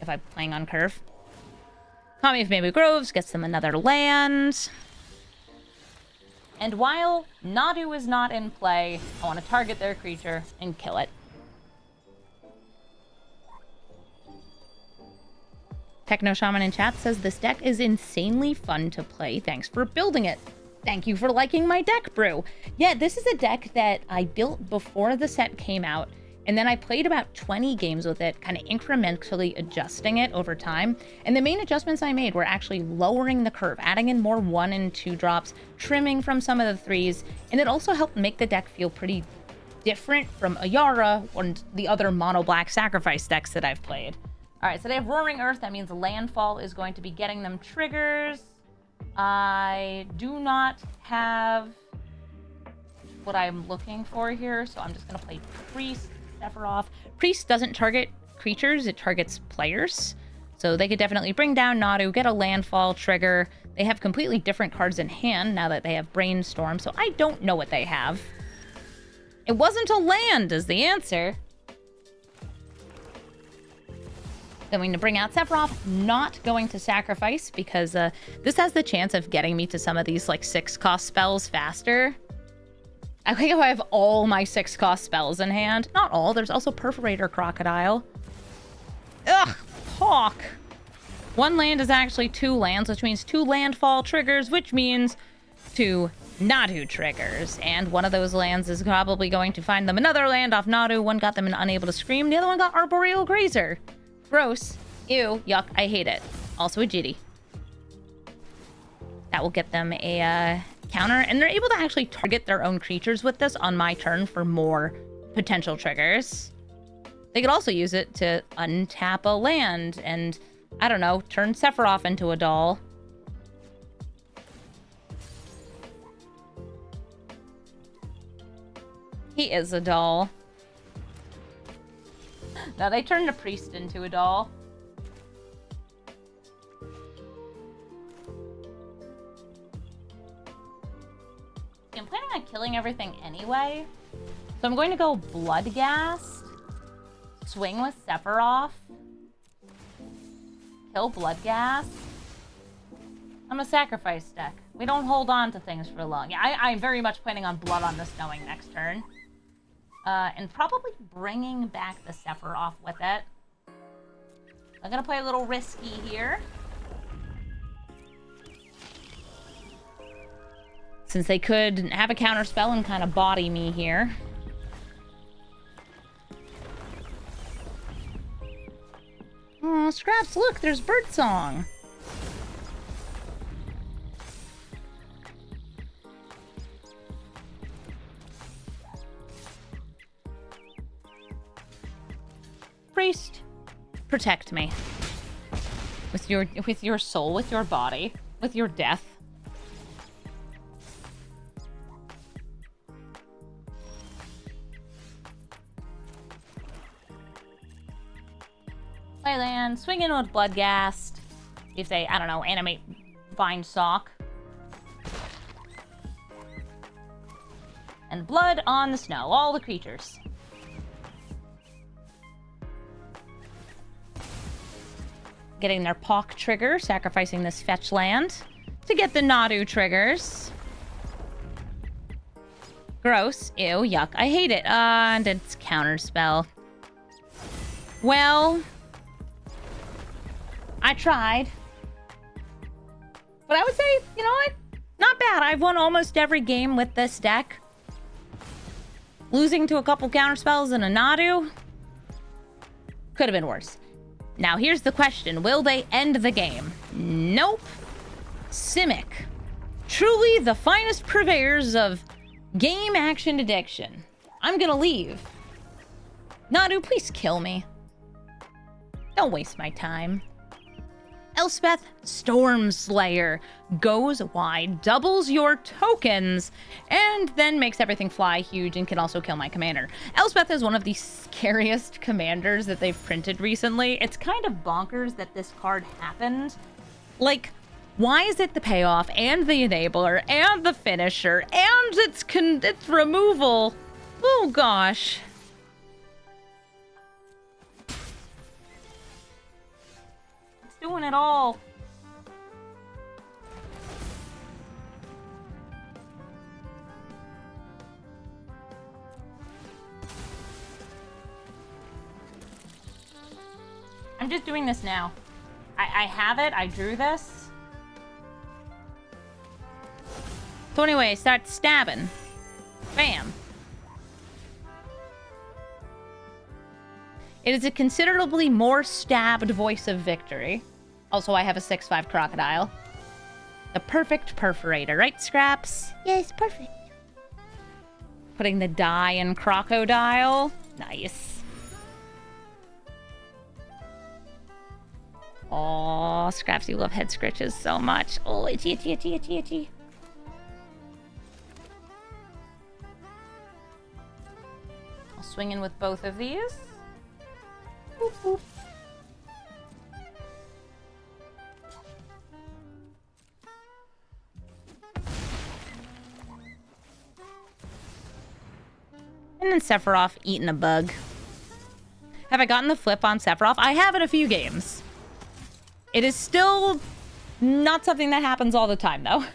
if I'm playing on curve. Kami of Maybe Groves gets them another land. And while Nadu is not in play, I want to target their creature and kill it. Techno Shaman in chat says this deck is insanely fun to play. Thanks for building it. Thank you for liking my deck, Brew. Yeah, this is a deck that I built before the set came out, and then I played about 20 games with it, kind of incrementally adjusting it over time. And the main adjustments I made were actually lowering the curve, adding in more 1 and 2 drops, trimming from some of the 3s, and it also helped make the deck feel pretty different from Ayara and the other mono black sacrifice decks that I've played. All right, so they have Roaring Earth. That means Landfall is going to be getting them triggers. I do not have what I'm looking for here, so I'm just going to play Priest, Sephiroth. Priest doesn't target creatures, it targets players. So they could definitely bring down Nadu, get a Landfall trigger. They have completely different cards in hand now that they have Brainstorm, so I don't know what they have. It wasn't a land is the answer. Going to bring out Sephiroth, not going to sacrifice because this has the chance of getting me to some of these like 6-cost spells faster. I think I have all my 6-cost spells in hand. Not all, there's also Perforator Crocodile. Ugh, Hawk. 1 land is actually 2 lands, which means 2 landfall triggers, which means 2 Nadu triggers. And one of those lands is probably going to find them another land off Nadu. One got them an Unable to Scream, the other one got Arboreal Grazer. Gross. Ew. Yuck. I hate it. Also a Jitty. That will get them a counter. And they're able to actually target their own creatures with this on my turn for more potential triggers. They could also use it to untap a land and, I don't know, turn Sephiroth into a doll. He is a doll. No, they turned a priest into a doll. I'm planning on killing everything anyway. So I'm going to go Bloodghast, swing with Sephiroth, kill Bloodghast. I'm a sacrifice deck. We don't hold on to things for long. Yeah, I'm very much planning on blood on this knowing next turn. And probably bringing back the Sephiroth with it. I'm gonna play a little risky here. Since they could have a counter spell and kind of body me here. Oh, Scraps, look, there's Birdsong. Priest, protect me. With your soul, with your body, with your death. Play land, swing in with Bloodghast. If they, I don't know, animate Vine Sock. And blood on the snow. All the creatures. Getting their Pawk trigger, sacrificing this fetch land to get the Nadu triggers. Gross. Ew, yuck. I hate it. And it's counterspell. Well, I tried. But I would say, you know what? Not bad. I've won almost every game with this deck. Losing to a couple counterspells and a Nadu could have been worse. Now, here's the question. Will they end the game? Nope. Simic. Truly the finest purveyors of game action addiction. I'm gonna leave. Nadu, please kill me. Don't waste my time. Elspeth Stormslayer goes wide, doubles your tokens, and then makes everything fly huge and can also kill my commander. Elspeth is one of the scariest commanders that they've printed recently. It's kind of bonkers that this card happened. Like, why is it the payoff and the enabler and the finisher and its removal? Oh gosh. Doing it all. I'm just doing this now. I have it. I drew this. So anyway, start stabbing. Bam. It is a considerably more stabbed voice of victory. Also, I have a 6/5 crocodile. The perfect perforator, right, Scraps? Yes, perfect. Putting the die in crocodile. Nice. Aw, Scraps, you love head scritches so much. Oh, itchy, itchy, itchy, itchy, itchy. I'll swing in with both of these. Boop, boop. And then Sephiroth eating a bug. Have I gotten the flip on Sephiroth? I have in a few games. It is still not something that happens all the time, though.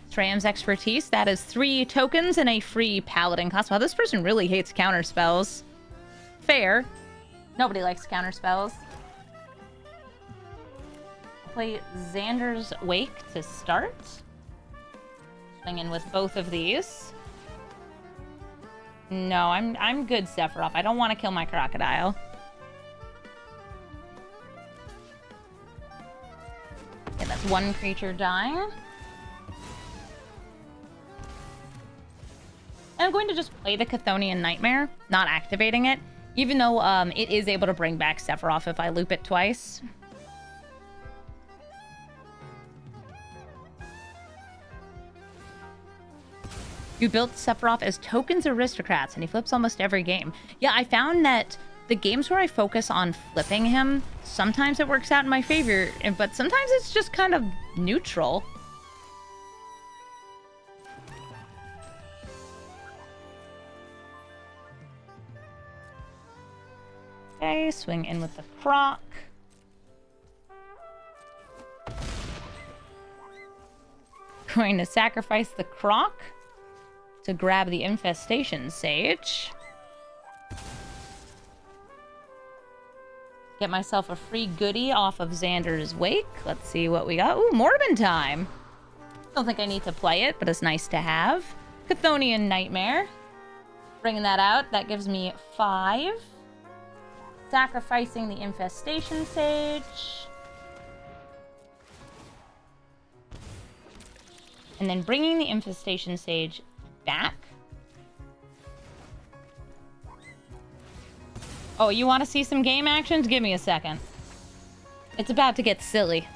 Tram's expertise. That is 3 tokens and a free paladin cost. Wow, this person really hates counterspells. Fair. Nobody likes counterspells. Play Xander's Wake to start. Swing in with both of these. No, I'm good, Sephiroth. I don't want to kill my crocodile. Okay, that's one creature dying. And I'm going to just play the Chthonian Nightmare, not activating it, even though it is able to bring back Sephiroth if I loop it twice. You built Sephiroth as tokens aristocrats, and he flips almost every game. Yeah, I found that the games where I focus on flipping him, sometimes it works out in my favor, but sometimes it's just kind of neutral. Okay, swing in with the croc. Going to sacrifice the croc to grab the infestation sage. Get myself a free goodie off of Xander's Wake. Let's see what we got. Ooh, Morbin time. Don't think I need to play it, but it's nice to have. Chthonian Nightmare. Bringing that out. That gives me 5. Sacrificing the infestation sage. And then bringing the infestation sage back. Oh, you want to see some game actions? Give me a second. It's about to get silly.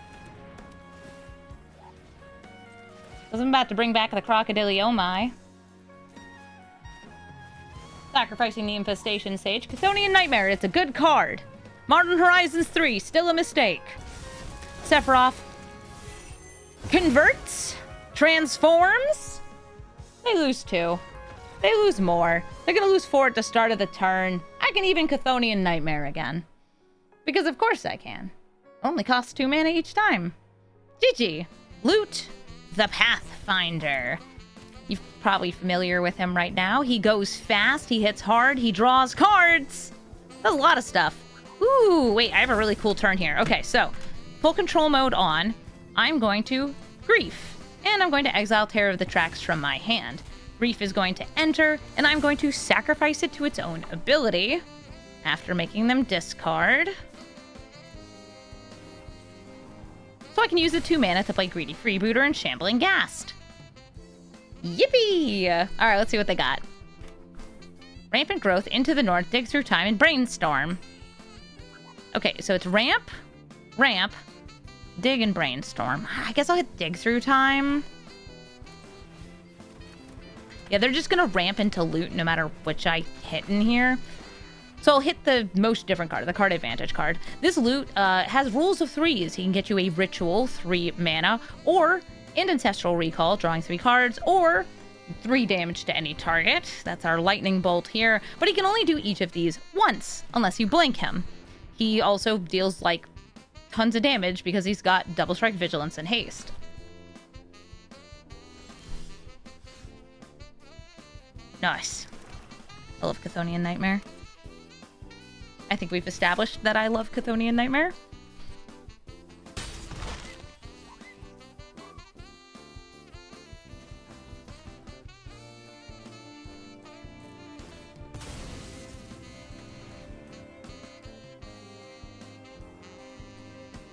Because I'm about to bring back the Crocodiliomai. sacrificing the Infestation Sage. Chthonian Nightmare, it's a good card. Modern Horizons 3, still a mistake. Sephiroth converts, transforms. They lose 2. They lose more. They're gonna lose 4 at the start of the turn. I can even Chthonian Nightmare again. Because of course I can. Only costs 2 mana each time. GG. Loot the Pathfinder. You're probably familiar with him right now. He goes fast, he hits hard, he draws cards. Does a lot of stuff. Ooh, wait, I have a really cool turn here. Okay, so full control mode on. I'm going to Grief. And I'm going to exile Terror of the Tracks from my hand. Grief is going to enter, and I'm going to sacrifice it to its own ability after making them discard. So I can use the 2 mana to play Greedy Freebooter and Shambling Ghast. Yippee! Alright, let's see what they got. Rampant Growth, Into the North, Dig Through Time, and Brainstorm. Okay, so it's Ramp, Dig, and Brainstorm. I guess I'll hit Dig Through Time. Yeah, they're just gonna ramp into loot no matter which I hit in here. So I'll hit the most different card, the card advantage card. This loot has rules of 3s. He can get you a Ritual, 3 mana, or an Ancestral Recall, drawing 3 cards, or 3 damage to any target. That's our Lightning Bolt here. But he can only do each of these once, unless you blink him. He also deals, like, tons of damage because he's got Double Strike, Vigilance, and Haste. Nice. I love Chthonian Nightmare. I think we've established that I love Chthonian Nightmare.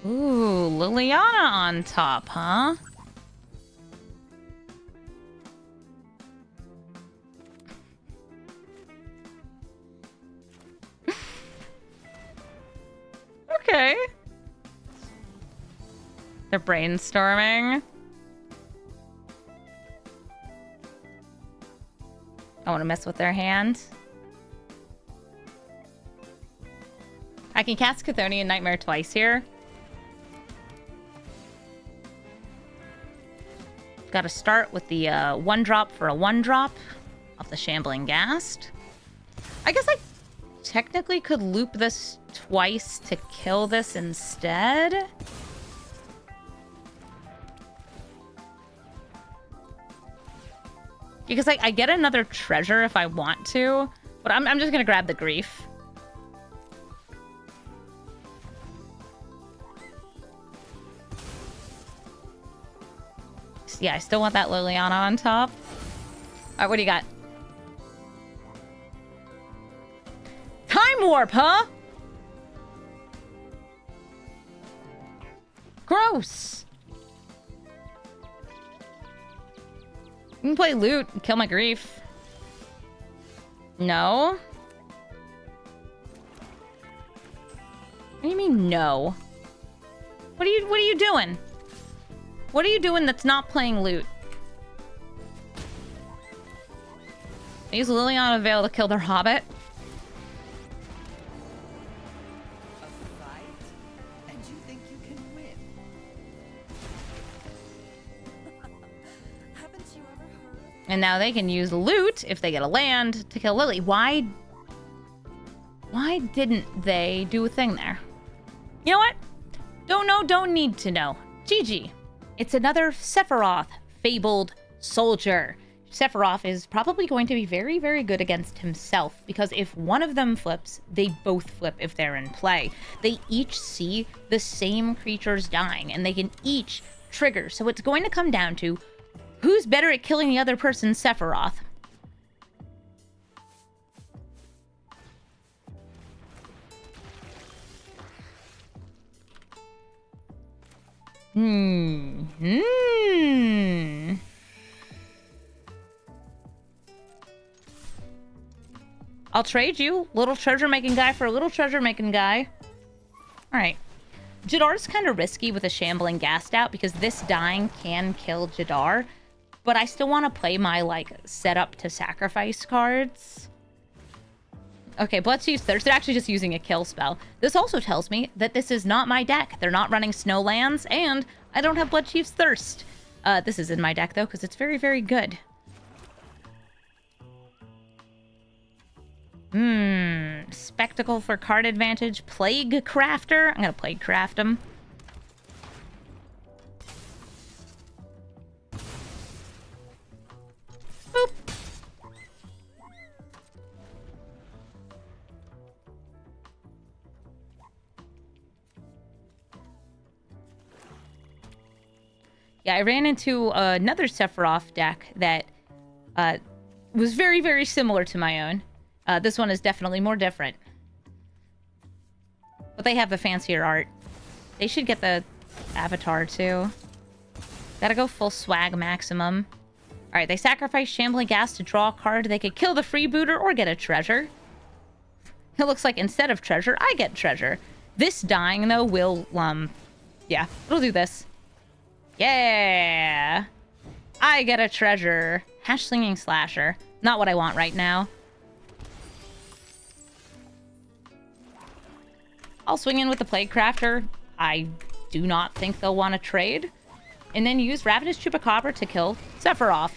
Ooh, Liliana on top, huh? Okay. They're brainstorming. I want to mess with their hand. I can cast Chthonian Nightmare twice here. Got to start with the 1-drop for a 1-drop of the Shambling Ghast. I guess I technically could loop this twice to kill this instead. Because I get another treasure if I want to, but I'm just gonna grab the Grief. Yeah, I still want that Liliana on top. Alright, what do you got? Time Warp, huh? Gross. You can play loot and kill my Grief. No? What do you mean, no? What are you doing? What are you doing that's not playing loot? I use Liliana Veil to kill their Hobbit. A fight? And you think you can win? Haven't you ever heard? And now they can use loot if they get a land to kill Lily. Why didn't they do a thing there? You know what? Don't know, don't need to know. GG. It's another Sephiroth, Fabled Soldier. Sephiroth is probably going to be very, very good against himself, because if one of them flips, they both flip if they're in play. They each see the same creatures dying, and they can each trigger. So it's going to come down to who's better at killing the other person's Sephiroth. I'll trade you, little treasure-making guy for a little treasure-making guy. Alright. Jadar's kind of risky with a Shambling Ghast out, because this dying can kill Jadar. But I still want to play my, like, setup to sacrifice cards. Okay, Bloodchief's Thirst. They're actually just using a kill spell. This also tells me that this is not my deck. They're not running Snowlands, and I don't have Bloodchief's Thirst. This is in my deck, though, because it's very, very good. Spectacle for card advantage. Plague Crafter. I'm gonna Plague Craft him. Boop. Yeah, I ran into another Sephiroth deck that was very, very similar to my own. This one is definitely more different. But they have the fancier art. They should get the avatar, too. Gotta go full swag maximum. Alright, they sacrifice Shambling Gas to draw a card. They could kill the freebooter or get a treasure. It looks like instead of treasure, I get treasure. This dying, though, will, yeah, it'll do this. Yeah! I get a treasure. Hash Slinging Slasher. Not what I want right now. I'll swing in with the Plague Crafter. I do not think they'll want to trade. And then use Ravenous Chupacabra to kill Sephiroth.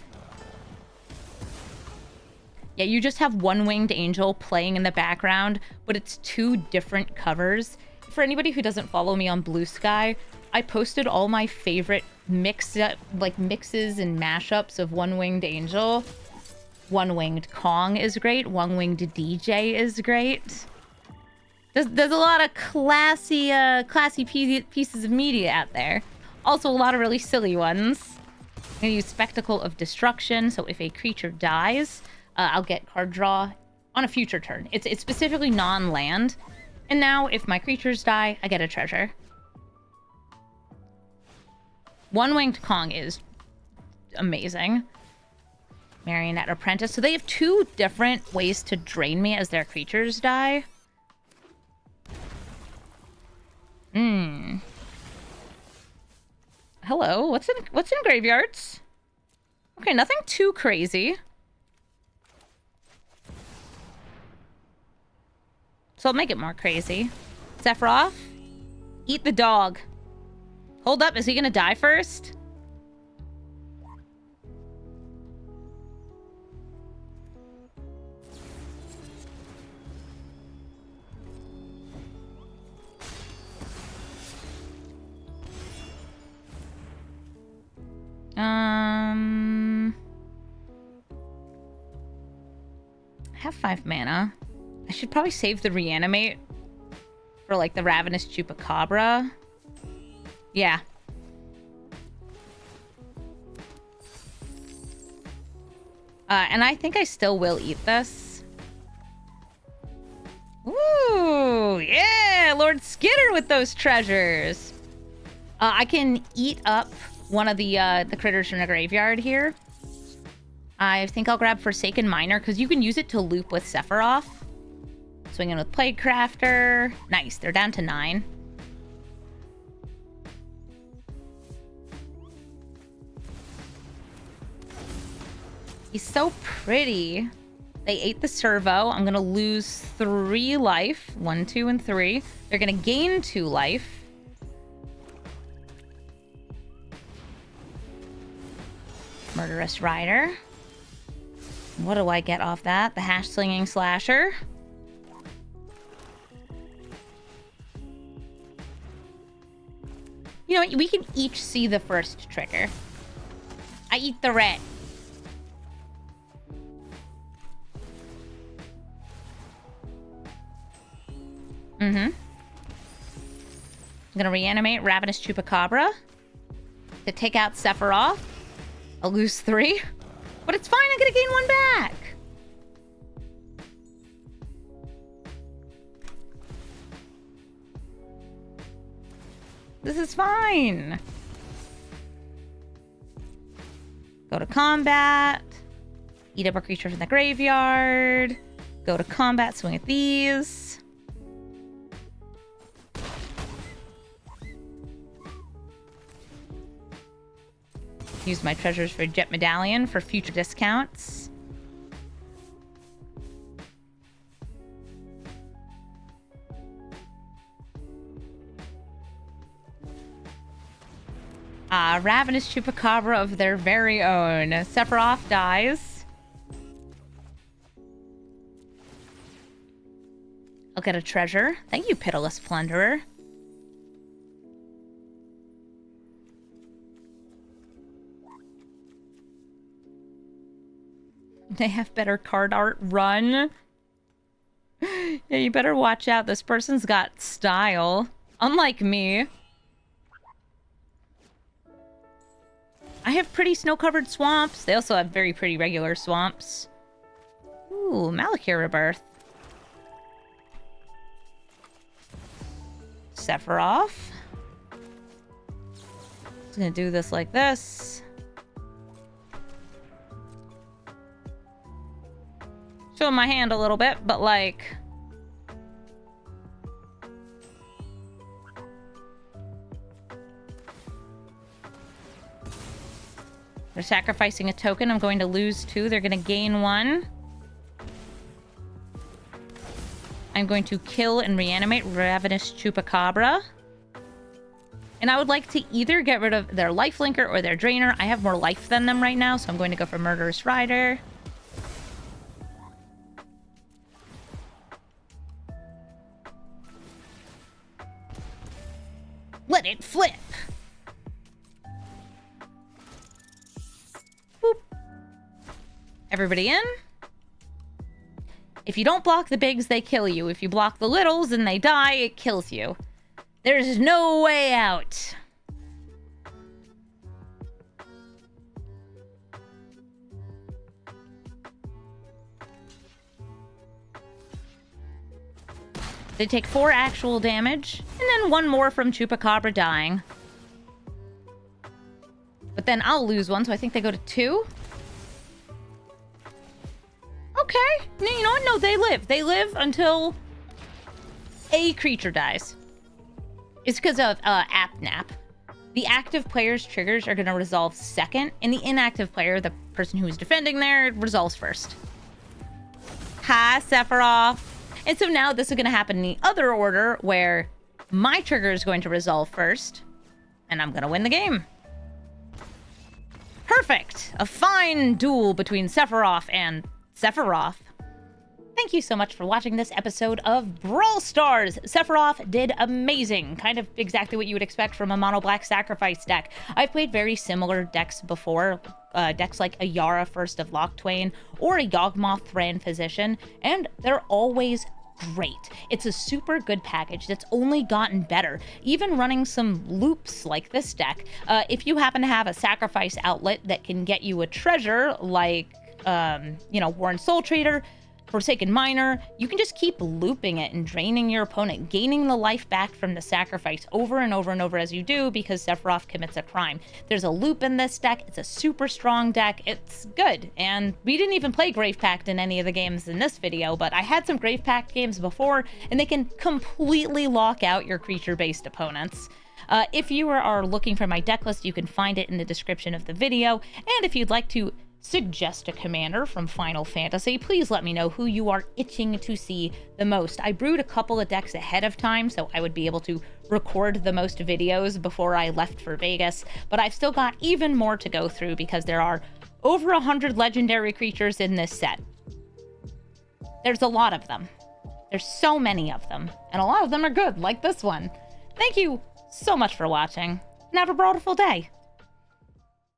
Yeah, you just have One Winged Angel playing in the background, but it's two different covers. For anybody who doesn't follow me on Blue Sky, I posted all my favorite mixes and mashups of One Winged Angel. One Winged Kong is great. One Winged DJ is great. There's a lot of classy pieces of media out there. Also, a lot of really silly ones. I'm gonna use Spectacle of Destruction, so if a creature dies, I'll get card draw on a future turn. It's specifically non-land. And now, if my creatures die, I get a treasure. One-Winged Kong is amazing. Marionette Apprentice. So they have two different ways to drain me as their creatures die. Hello, what's in graveyards? Okay, nothing too crazy. So I'll make it more crazy. Sephiroth, eat the dog. Hold up, is he gonna die first? I have 5 mana. I should probably save the reanimate for like the Ravenous Chupacabra. Yeah. And I think I still will eat this. Ooh, yeah, Lord Skitter with those treasures. I can eat up one of the critters from the graveyard here. I think I'll grab Forsaken Miner, because you can use it to loop with Sephiroth. Swing in with Plague Crafter. Nice, they're down to 9. He's so pretty. They ate the servo. I'm going to lose 3 life. 1, 2, and 3. They're going to gain 2 life. Murderous Rider. What do I get off that? The Hash Slinging Slasher. You know what? We can each see the first trigger. I eat the rat. I'm gonna reanimate Ravenous Chupacabra to take out Sephiroth. I'll lose 3. But it's fine, I'm gonna gain 1 back. This is fine. Go to combat. Eat up a creature from the graveyard. Go to combat, swing at these. Use my treasures for Jet Medallion for future discounts. Ravenous Chupacabra of their very own. Sephiroth dies. I'll get a treasure. Thank you, Pitiless Plunderer. They have better card art. Run. Yeah, you better watch out. This person's got style. Unlike me. I have pretty snow-covered swamps. They also have very pretty regular swamps. Ooh, Malachir Rebirth. Sephiroth. Just gonna do this like this. Showing my hand a little bit, but like... They're sacrificing a token. I'm going to lose 2. They're going to gain 1. I'm going to kill and reanimate Ravenous Chupacabra. And I would like to either get rid of their lifelinker or their drainer. I have more life than them right now, so I'm going to go for Murderous Rider. Let it flip! Boop. Everybody in. If you don't block the bigs, they kill you. If you block the littles and they die, it kills you. There's no way out. They take 4 actual damage, and then 1 more from Chupacabra dying. But then I'll lose 1, so I think they go to 2. Okay. No, you know what? No, they live. They live until a creature dies. It's because of AppNap. The active player's triggers are going to resolve second, and the inactive player, the person who is defending there, resolves first. Hi, Sephiroth. And so now this is going to happen in the other order, where my trigger is going to resolve first, and I'm going to win the game. Perfect! A fine duel between Sephiroth and Sephiroth. Thank you so much for watching this episode of Brawl Stars. Sephiroth did amazing. Kind of exactly what you would expect from a mono black sacrifice deck. I've played very similar decks before. Decks like a Yara First of Loctwain or a Yawgmoth Thran Physician, and they're always great. It's a super good package that's only gotten better. Even running some loops like this deck. If you happen to have a sacrifice outlet that can get you a treasure like, Warren Soul Trader, Forsaken Miner, you can just keep looping it and draining your opponent, gaining the life back from the sacrifice over and over and over as you do, because Sephiroth commits a crime. There's a loop in this deck. It's a super strong deck. It's good. And we didn't even play Grave Pact in any of the games in this video, but I had some Grave Pact games before, and they can completely lock out your creature-based opponents. If you are looking for my deck list, you can find it in the description of the video. And if you'd like to suggest a commander from Final Fantasy, please let me know who you are itching to see the most. I brewed a couple of decks ahead of time so I would be able to record the most videos before I left for Vegas, but I've still got even more to go through because there are over 100 legendary creatures in this set. There's a lot of them. There's so many of them, and a lot of them are good, like this one. Thank you so much for watching, and have a brawlful day.